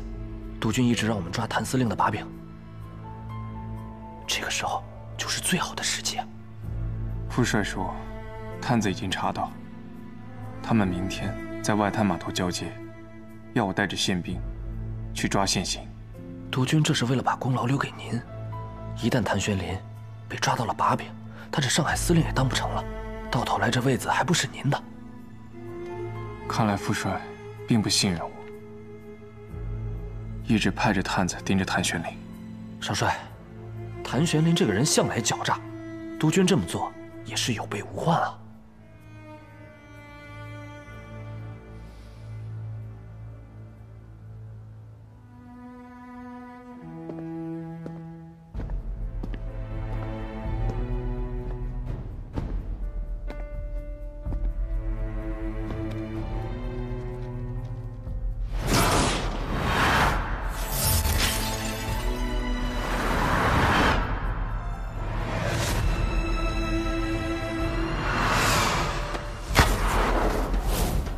督军一直让我们抓谭司令的把柄。这个时候，就是最好的时机。副帅说，探子已经查到，他们明天在外滩码头交接，要我带着宪兵去抓现行。督军这是为了把功劳留给您，一旦谭玄林被抓到了把柄，他这上海司令也当不成了，到头来这位子还不是您的。看来副帅并不信任我，一直派着探子盯着谭玄林。少帅，谭玄林这个人向来狡诈，督军这么做也是有备无患啊。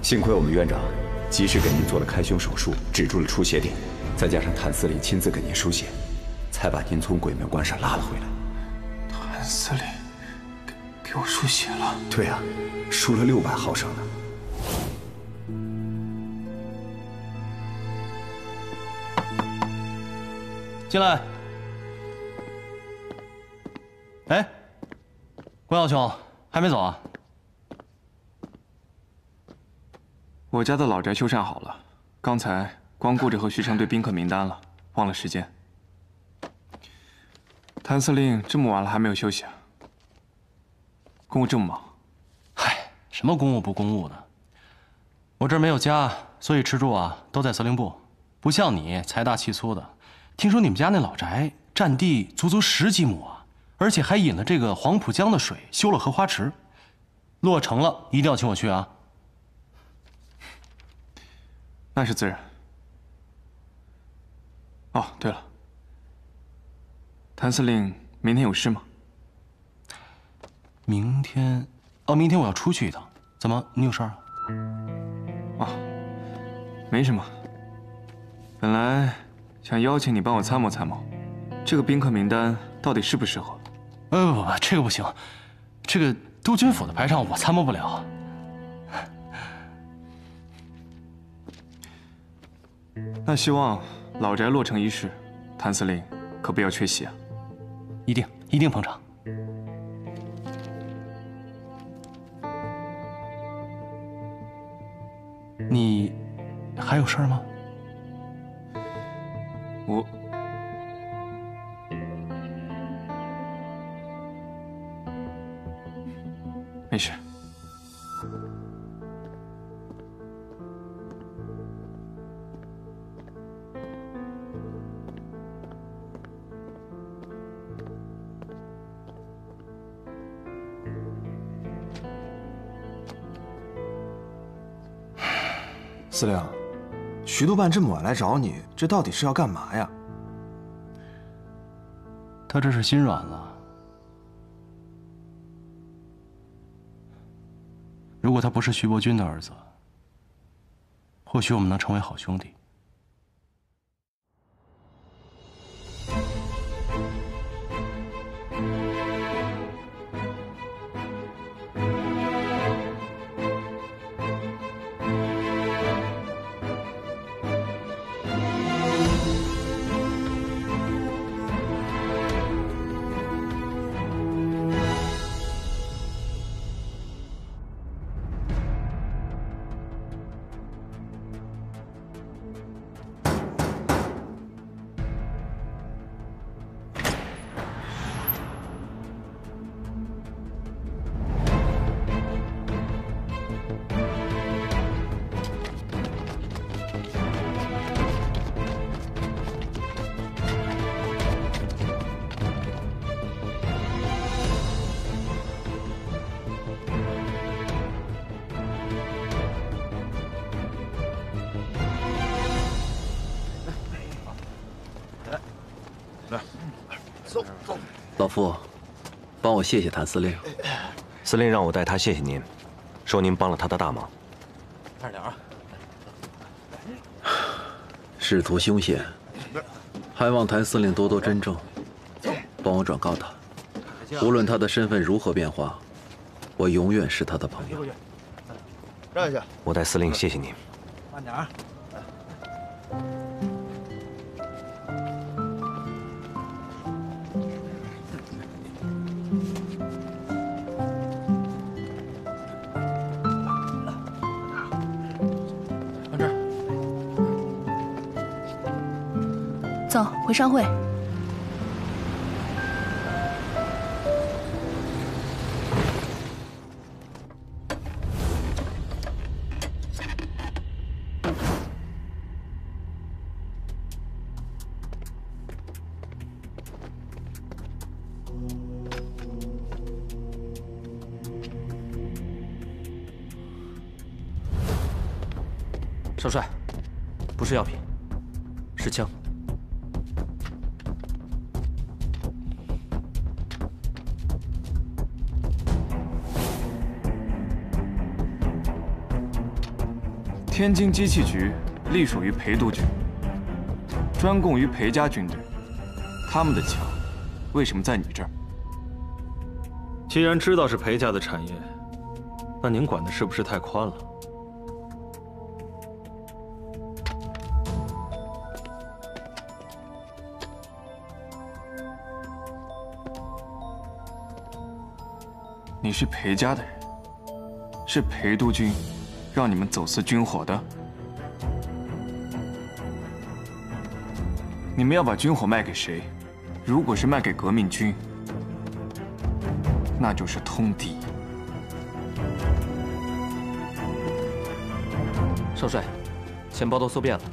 幸亏我们院长及时给您做了开胸手术，止住了出血点，再加上谭司令亲自给您输血，才把您从鬼门关上拉了回来。谭司令给我输血了？对啊，输了600毫升呢。进来。哎，关小兄，还没走啊？我家的老宅修缮好了，刚才光顾着和徐成对宾客名单了，忘了时间。谭司令这么晚了还没有休息啊？公务这么忙？嗨，什么公务不公务的？我这儿没有家，所以吃住啊都在司令部，不像你财大气粗的。听说你们家那老宅占地足足10几亩啊，而且还引了这个黄浦江的水，修了荷花池。落成了一定要请我去啊！那是自然。哦，对了，谭司令明天有事吗？明天？哦，明天我要出去一趟。怎么，你有事儿啊？啊，没什么。本来想邀请你帮我参谋参谋，这个宾客名单到底适不适合？不，这个不行，这个督军府的排场我参谋不了。那希望老宅落成一事，谭司令可不要缺席啊！一定捧场。你还有事儿吗？我没事。司令，徐督办这么晚来找你，这到底是要干嘛呀？他这是心软了。如果他不是徐伯钧的儿子，或许我们能成为好兄弟。老夫，帮我谢谢谭司令。司令让我代他谢谢您，说您帮了他的大忙。慢点啊！仕途凶险，还望谭司令多多珍重，帮我转告他，无论他的身份如何变化，我永远是他的朋友。让一下。我代司令谢谢您。慢点儿。走，回商会。少帅，不是药品，是枪。天津机器局隶属于裴督军，专供于裴家军队。他们的枪为什么在你这儿？既然知道是裴家的产业，那您管的是不是太宽了？你是裴家的人，是裴督军让你们走私军火的。你们要把军火卖给谁？如果是卖给革命军，那就是通敌。少帅，钱包都搜遍了，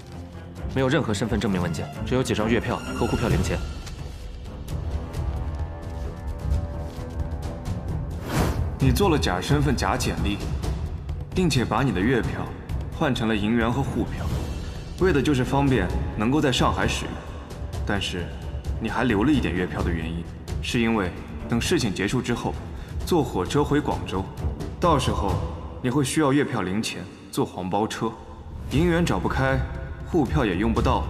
没有任何身份证明文件，只有几张月票和沪票零钱。你做了假身份、假简历，并且把你的月票换成了银元和沪票，为的就是方便能够在上海使用。但是，你还留了一点月票的原因，是因为等事情结束之后，坐火车回广州，到时候你会需要月票零钱坐黄包车，银元找不开，沪票也用不到。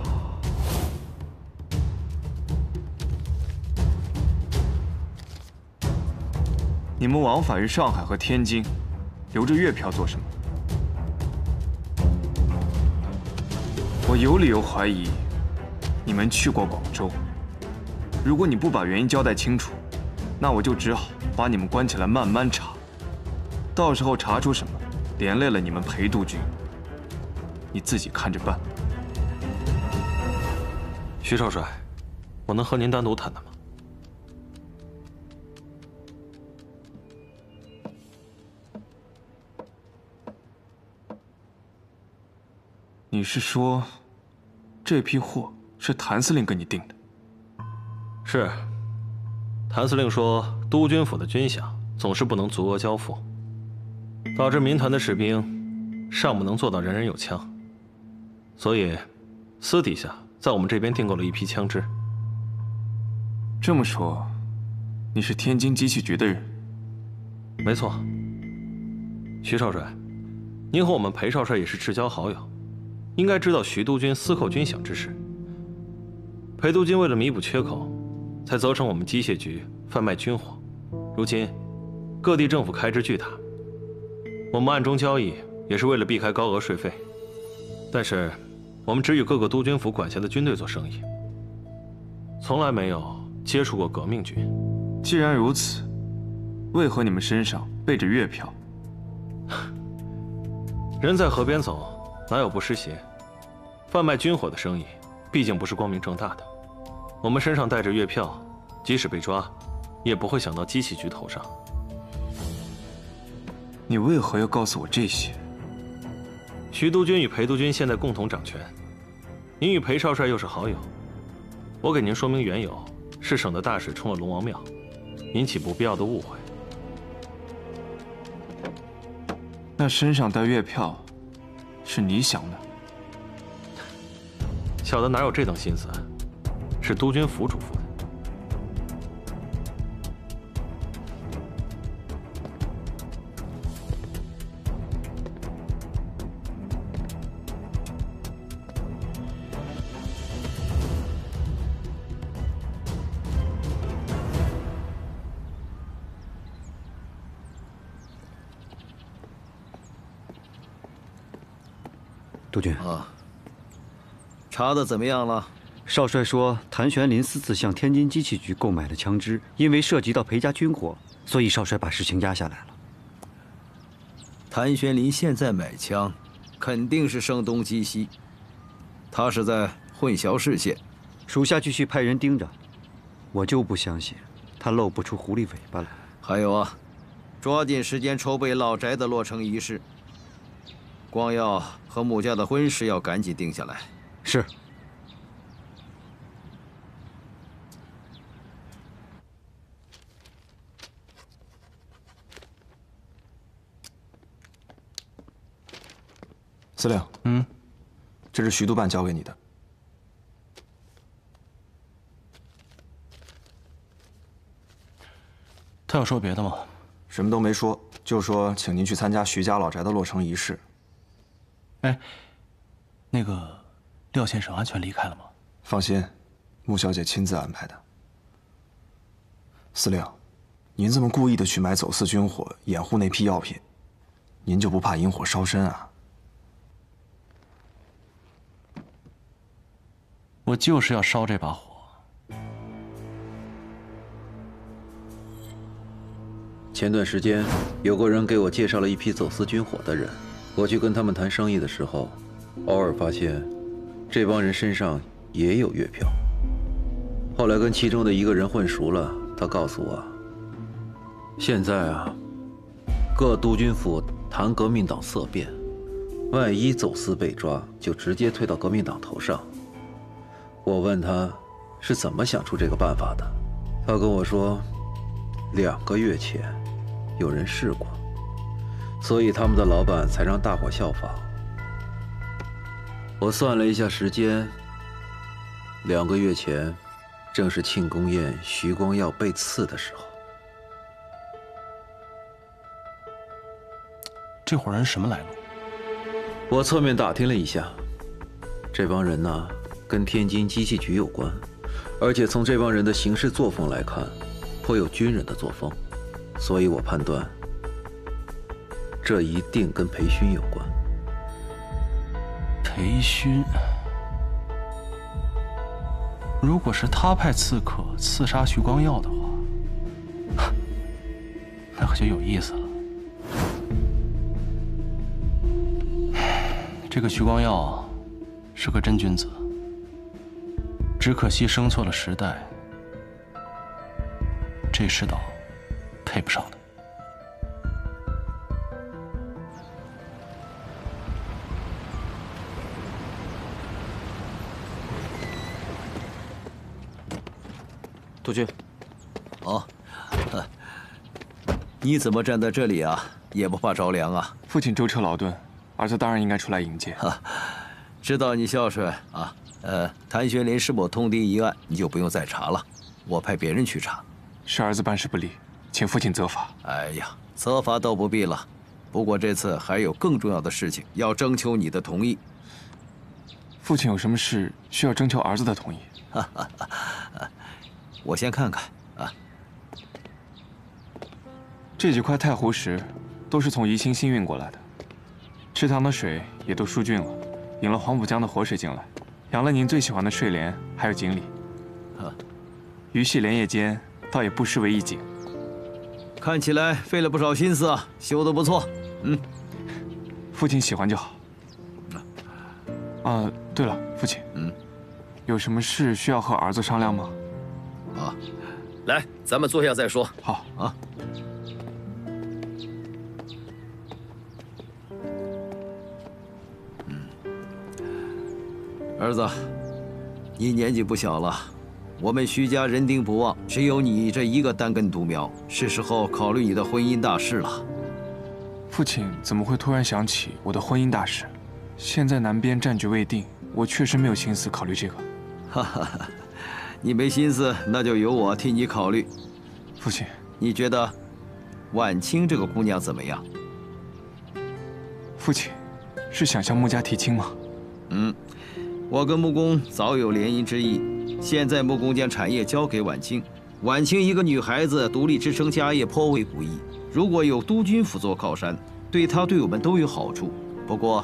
你们往返于上海和天津，留着月票做什么？我有理由怀疑，你们去过广州。如果你不把原因交代清楚，那我就只好把你们关起来慢慢查。到时候查出什么，连累了你们裴督军，你自己看着办。徐少帅，我能和您单独谈谈吗？你是说，这批货是谭司令给你订的？是。谭司令说，督军府的军饷总是不能足额交付，导致民团的士兵尚不能做到人人有枪，所以私底下在我们这边订购了一批枪支。这么说，你是天津机器局的人？没错。徐少帅，您和我们裴少帅也是至交好友，应该知道徐督军私扣军饷之事。裴督军为了弥补缺口，才责成我们机械局贩卖军火。如今各地政府开支巨大，我们暗中交易也是为了避开高额税费。但是我们只与各个督军府管辖的军队做生意，从来没有接触过革命军。既然如此，为何你们身上背着月票？人在河边走，哪有不湿鞋？贩卖军火的生意，毕竟不是光明正大的。我们身上带着月票，即使被抓，也不会想到机器局头上。你为何要告诉我这些？徐督军与裴督军现在共同掌权，您与裴少帅又是好友，我给您说明缘由，是省得大水冲了龙王庙，引起不必要的误会。那身上带月票，是你想的？小的哪有这等心思，是督军府嘱咐的。督军啊，查的怎么样了？少帅说，谭玄林私自向天津机器局购买了枪支，因为涉及到裴家军火，所以少帅把事情压下来了。谭玄林现在买枪，肯定是声东击西，他是在混淆视线。属下继续派人盯着，我就不相信他露不出狐狸尾巴来。还有啊，抓紧时间筹备老宅的落成仪式。光耀和穆家的婚事要赶紧定下来。是。司令，这是徐督办交给你的。他有说别的吗？什么都没说，就说请您去参加徐家老宅的落成仪式。哎，那个廖先生安全离开了吗？放心，穆小姐亲自安排的。司令，您这么故意的去买走私军火，掩护那批药品，您就不怕引火烧身啊？我就是要烧这把火。前段时间，有个人给我介绍了一批走私军火的人，我去跟他们谈生意的时候，偶尔发现，这帮人身上也有月票。后来跟其中的一个人混熟了，他告诉我，现在啊，各督军府谈革命党色变，万一走私被抓，就直接推到革命党头上。我问他是怎么想出这个办法的，他跟我说，2个月前有人试过，所以他们的老板才让大伙效仿。我算了一下时间，2个月前正是庆功宴徐光耀被刺的时候。这伙人什么来路？我侧面打听了一下，这帮人呢，跟天津机器局有关，而且从这帮人的行事作风来看，颇有军人的作风，所以我判断，这一定跟裴勋有关。裴勋，如果是他派刺客刺杀徐光耀的话，那可就有意思了。这个徐光耀是个真君子，只可惜生错了时代，这世道配不上他。督军，哦，你怎么站在这里啊？也不怕着凉啊？父亲舟车劳顿，儿子当然应该出来迎接。知道你孝顺啊。谭玄林是否通敌一案，你就不用再查了，我派别人去查。是儿子办事不力，请父亲责罚。哎呀，责罚倒不必了，不过这次还有更重要的事情要征求你的同意。父亲有什么事需要征求儿子的同意？我先看看啊。这几块太湖石都是从宜兴新运过来的，池塘的水也都疏浚了，引了黄浦江的活水进来，养了您最喜欢的睡莲，还有锦鲤。鱼戏莲叶间，倒也不失为一景。看起来费了不少心思啊，修得不错。父亲喜欢就好。对了，父亲，有什么事需要和儿子商量吗？来，咱们坐下再说。好啊。儿子，你年纪不小了，我们徐家人丁不旺，只有你这一个单根独苗，是时候考虑你的婚姻大事了。父亲怎么会突然想起我的婚姻大事？现在南边战局未定，我确实没有心思考虑这个。你没心思，那就由我替你考虑。父亲，你觉得婉清这个姑娘怎么样？父亲，是想向穆家提亲吗？我跟穆公早有联姻之意，现在穆公将产业交给婉清，婉清一个女孩子独立支撑家业颇为不易。如果有督军府做靠山，对她对我们都有好处。不过，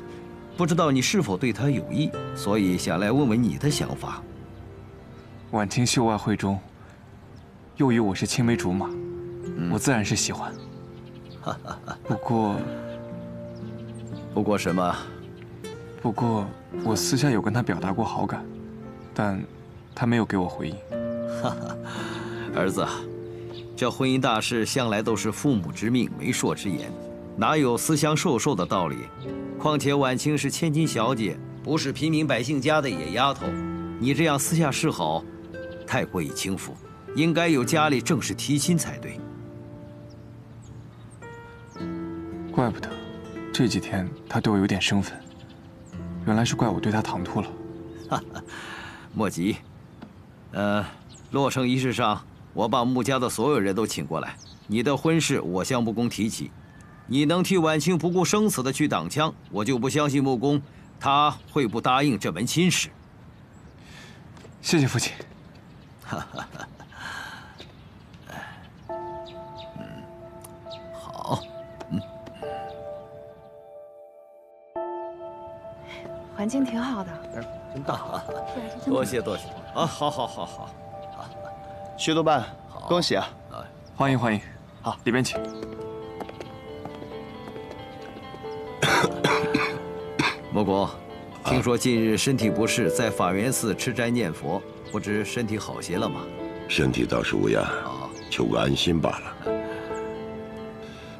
不知道你是否对他有意，所以想来问问你的想法。婉清秀外慧中，又与我是青梅竹马，我自然是喜欢。不过什么？不过我私下有跟他表达过好感，但他没有给我回应。儿子，这婚姻大事向来都是父母之命，媒妁之言，哪有私相授受的道理？况且婉清是千金小姐，不是平民百姓家的野丫头，你这样私下示好，太过于轻浮，应该由家里正式提亲才对。怪不得这几天他对我有点生分，原来是怪我对他唐突了。莫急，落成仪式上，我把穆家的所有人都请过来，你的婚事我向穆公提起，你能替婉清不顾生死的去挡枪，我就不相信穆公他会不答应这门亲事。谢谢父亲。好，环境挺好的，真大啊！多谢多谢啊！好，徐督办，恭喜啊！欢迎欢迎，好，里边请。穆公，听说近日身体不适，在法源寺吃斋念佛，不知身体好些了吗？身体倒是无恙，求个安心罢了。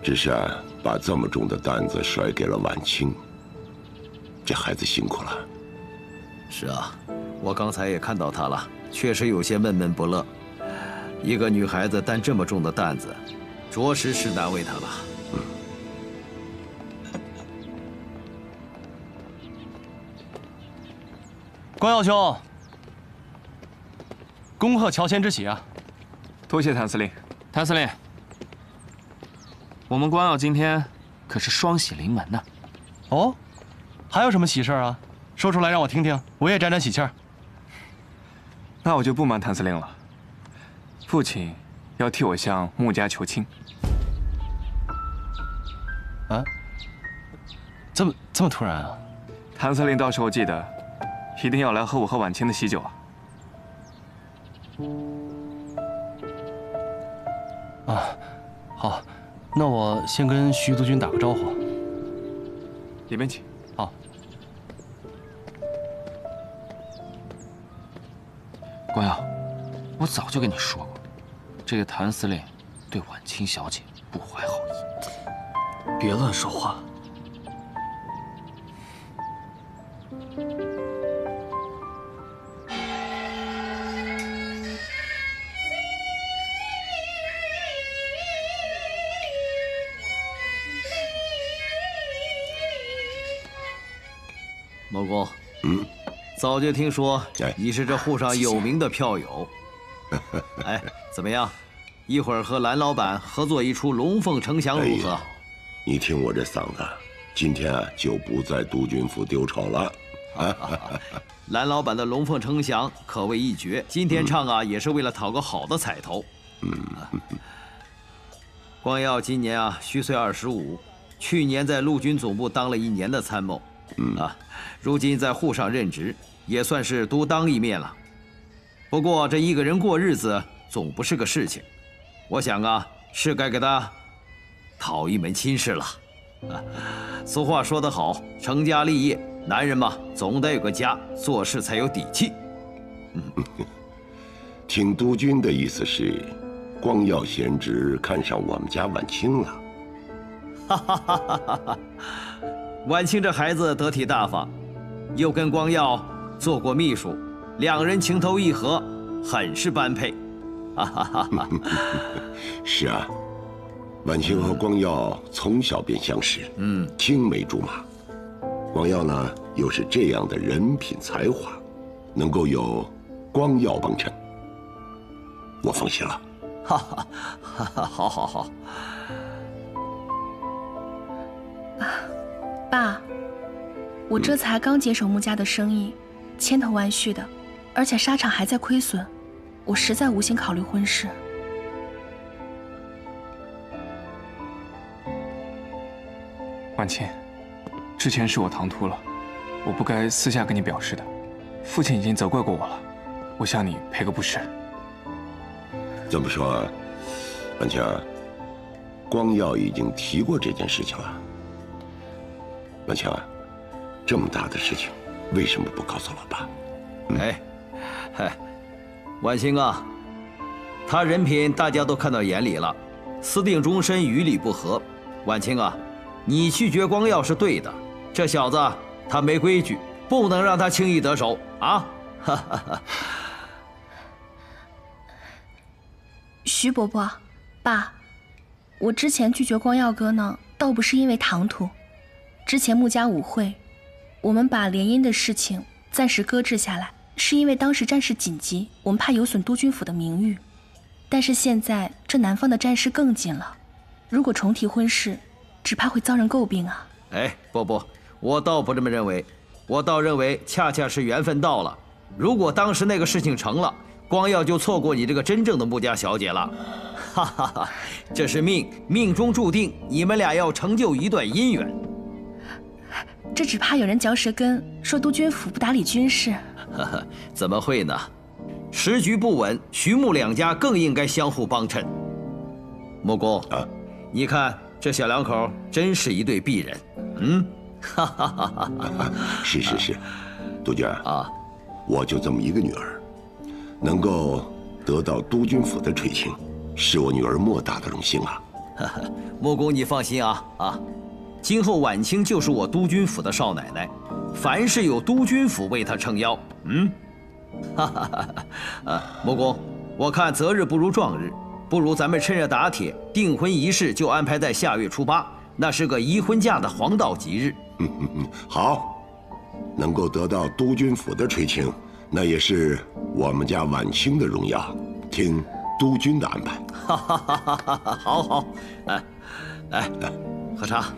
只是把这么重的担子甩给了婉清，这孩子辛苦了。是啊，我刚才也看到她了，确实有些闷闷不乐。一个女孩子担这么重的担子，着实是难为她了。光耀兄，恭贺乔迁之喜啊！多谢谭司令。谭司令，我们光耀今天可是双喜临门呢。哦，还有什么喜事啊？说出来让我听听，我也沾沾喜气儿。那我就不瞒谭司令了，父亲要替我向穆家求亲。啊？这么突然啊？谭司令到时候记得，一定要来和我和婉清的喜酒啊！啊，好，那我先跟徐督军打个招呼。里面请。好。光耀，我早就跟你说过，这个谭司令对婉清小姐不怀好意。别乱说话。某公，早就听说你是这沪上有名的票友。哎，怎么样？一会儿和蓝老板合作一出《龙凤呈祥》如何？你听我这嗓子，今天就不在督军府丢丑了。蓝老板的《龙凤呈祥》可谓一绝，今天唱也是为了讨个好的彩头。光耀今年虚岁25，去年在陆军总部当了1年的参谋。如今在沪上任职，也算是独当一面了。不过这一个人过日子总不是个事情，我想是该给他讨一门亲事了。俗话说得好，成家立业，男人嘛总得有个家，做事才有底气。听督军的意思是，光耀贤侄看上我们家婉清了。婉清这孩子得体大方，又跟光耀做过秘书，两人情投意合，很是般配。是啊，婉清和光耀从小便相识，青梅竹马。光耀呢，又是这样的人品才华，能够有光耀帮衬，我放心了。好。爸，我这才刚接手穆家的生意，千头万绪的，而且纱厂还在亏损，我实在无心考虑婚事。婉清，之前是我唐突了，我不该私下跟你表示的。父亲已经责怪过我了，我向你赔个不是。这么说，婉清，光耀已经提过这件事情了。婉清，这么大的事情，为什么不告诉老爸？嗨，婉清啊，他人品大家都看到眼里了，私定终身，与理不合。婉清啊，你拒绝光耀是对的，这小子他没规矩，不能让他轻易得手啊！哈哈哈。徐伯伯，爸，我之前拒绝光耀哥呢，倒不是因为唐突。之前穆家舞会，我们把联姻的事情暂时搁置下来，是因为当时战事紧急，我们怕有损督军府的名誉。但是现在这南方的战事更紧了，如果重提婚事，只怕会遭人诟病啊。不，我倒不这么认为，我倒认为恰恰是缘分到了。如果当时那个事情成了，光耀就错过你这个真正的穆家小姐了。哈哈哈，这是命中注定，你们俩要成就一段姻缘。这只怕有人嚼舌根，说督军府不打理军事。怎么会呢？时局不稳，徐穆两家更应该相互帮衬。穆公啊，你看这小两口真是一对璧人。哈哈哈哈。是，督军啊，我就这么一个女儿，能够得到督军府的垂青，是我女儿莫大的荣幸啊。穆公你放心啊。今后婉清就是我督军府的少奶奶，凡事有督军府为她撑腰。穆公，我看择日不如撞日，不如咱们趁热打铁，订婚仪式就安排在下月初8，那是个移婚嫁的黄道吉日。好，能够得到督军府的垂青，那也是我们家婉清的荣耀，听督军的安排。好，来，喝茶。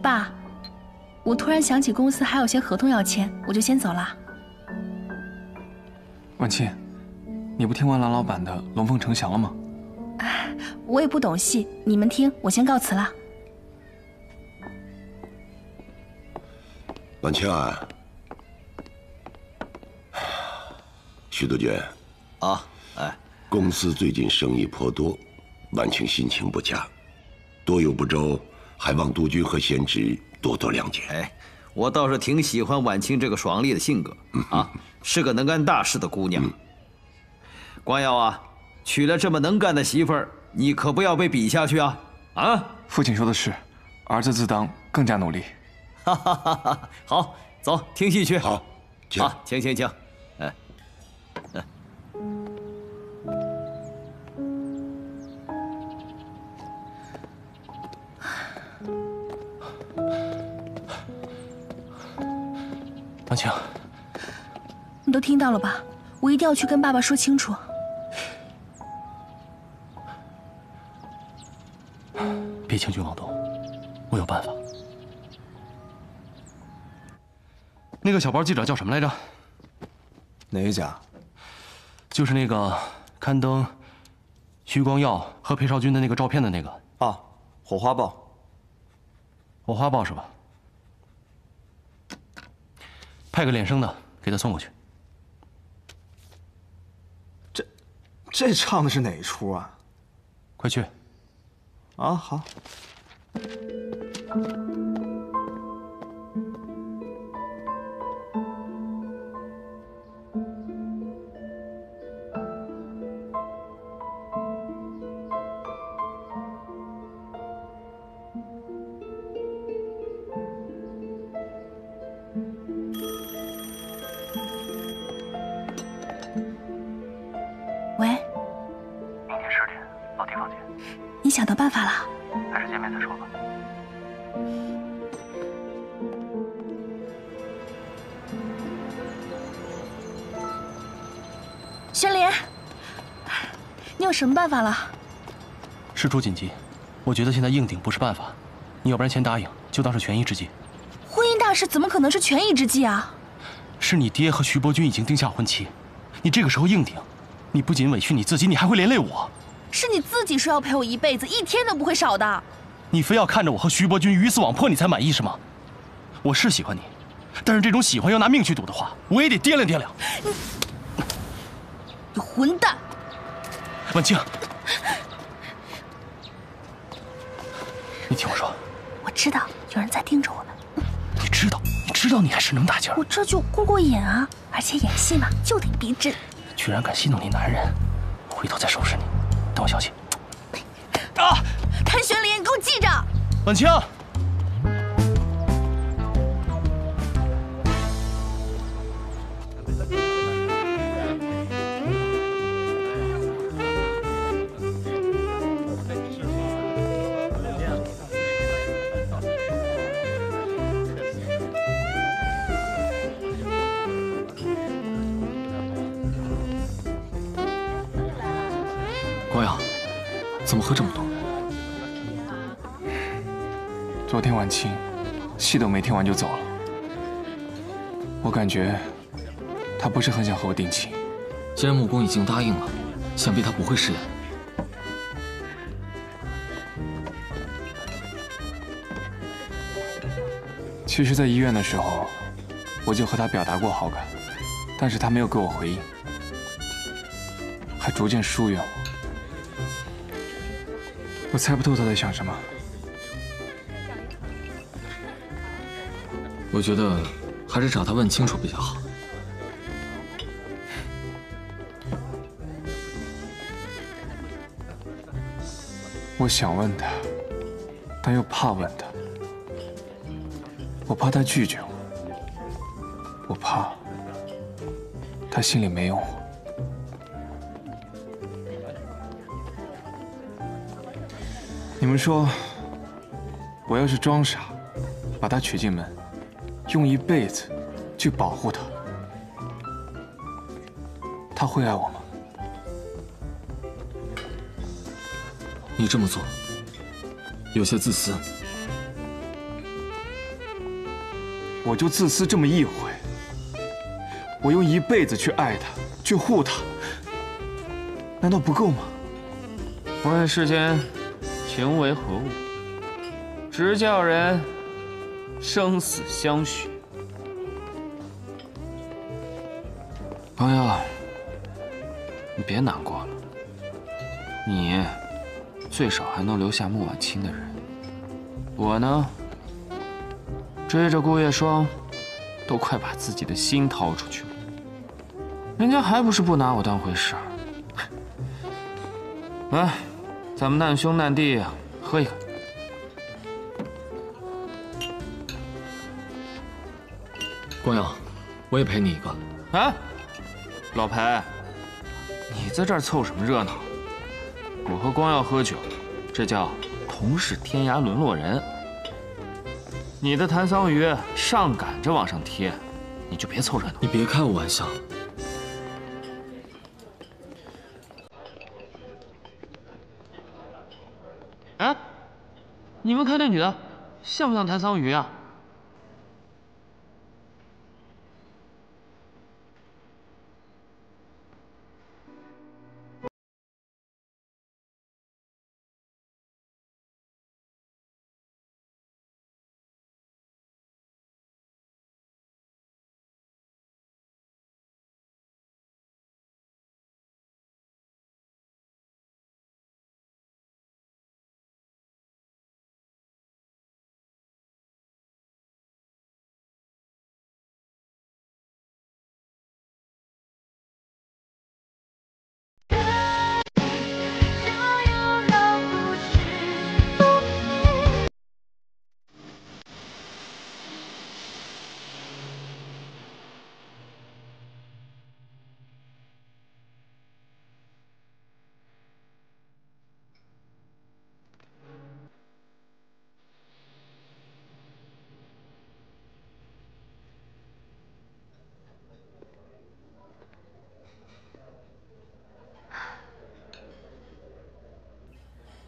爸，我突然想起公司还有些合同要签，我就先走了。婉清，你不听完郎老板的《龙凤呈祥》了吗？我也不懂戏，你们听，我先告辞了。婉清啊，徐督军啊，公司最近生意颇多，婉清心情不佳，多有不周，还望督军和贤侄多多谅解。我倒是挺喜欢婉清这个爽利的性格啊，是个能干大事的姑娘。光耀啊，娶了这么能干的媳妇儿，你可不要被比下去啊！父亲说的是，儿子自当更加努力。好，走，听戏去。好，请。婉清，你都听到了吧？我一定要去跟爸爸说清楚。别轻举妄动，我有办法。那个小报记者叫什么来着？哪一家？就是那个刊登徐光耀和裴少军的那个照片的那个。火花报。火花报是吧？派个脸生的给他送过去。这唱的是哪一出啊？快去。好。喂，明天10点，老弟房间。你想到办法了？还是见面再说吧。宣莲，你有什么办法了？事出紧急，我觉得现在硬顶不是办法。你要不然先答应，就当是权宜之计。婚姻大事怎么可能是权宜之计啊？是你爹和徐伯钧已经定下婚期，你这个时候硬顶，你不仅委屈你自己，你还会连累我。是你自己说要陪我一辈子，一天都不会少的。你非要看着我和徐伯君鱼死网破，你才满意是吗？我是喜欢你，但是这种喜欢要拿命去赌的话，我也得掂量掂量。你混蛋！婉清，你听我说，我知道有人在盯着我们。你知道你还是能打劲儿。我这就过过瘾啊，而且演戏嘛就得逼真。居然敢戏弄你男人，回头再收拾你。等我消息。啊！谭玄林，你给我记着。婉清。光阳，怎么喝这么多？昨天晚清，戏都没听完就走了。我感觉他不是很想和我定亲。既然穆公已经答应了，想必他不会食言。其实，在医院的时候，我就和他表达过好感，但是他没有给我回应，还逐渐疏远我。我猜不透他在想什么。我觉得还是找他问清楚比较好。我想问他，但又怕问他。我怕他拒绝我，我怕他心里没有我。你们说，我要是装傻，把她娶进门，用一辈子去保护她，她会爱我吗？你这么做，有些自私。我就自私这么一回，我用一辈子去爱她，去护她，难道不够吗？问世间情为何物？直叫人生死相许。朋友，你别难过了，你最少还能留下穆婉清的人。我呢，追着顾月霜，都快把自己的心掏出去了，人家还不是不拿我当回事儿。来，咱们难兄难弟呀，喝一个。光耀，我也陪你一个。啊，老裴，你在这儿凑什么热闹？我和光耀喝酒，这叫同是天涯沦落人。你的谭桑榆上赶着往上贴，你就别凑热闹。你别开我玩笑。哎，你们看那女的，像不像谭桑榆啊？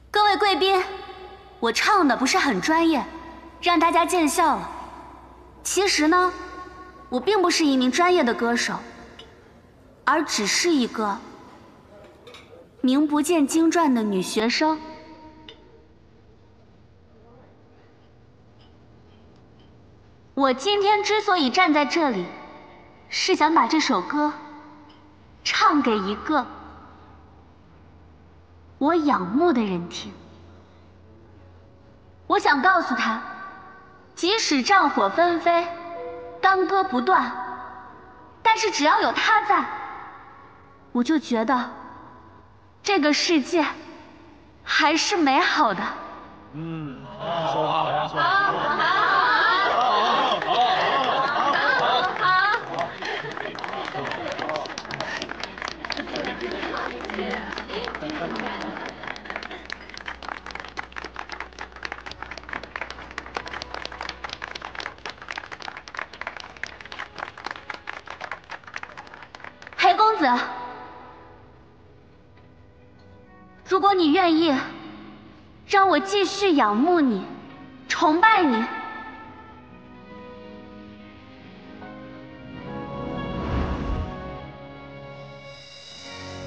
各位贵宾，我唱的不是很专业，让大家见笑了。其实呢，我并不是一名专业的歌手，而只是一个名不见经传的女学生。我今天之所以站在这里，是想把这首歌唱给一个我仰慕的人听。我想告诉他，即使战火纷飞，干戈不断，但是只要有他在，我就觉得这个世界还是美好的。说好，说好。裴公子，如果你愿意让我继续仰慕你、崇拜你，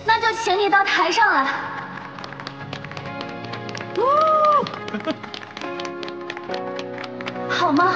那就请你到台上来。好吗？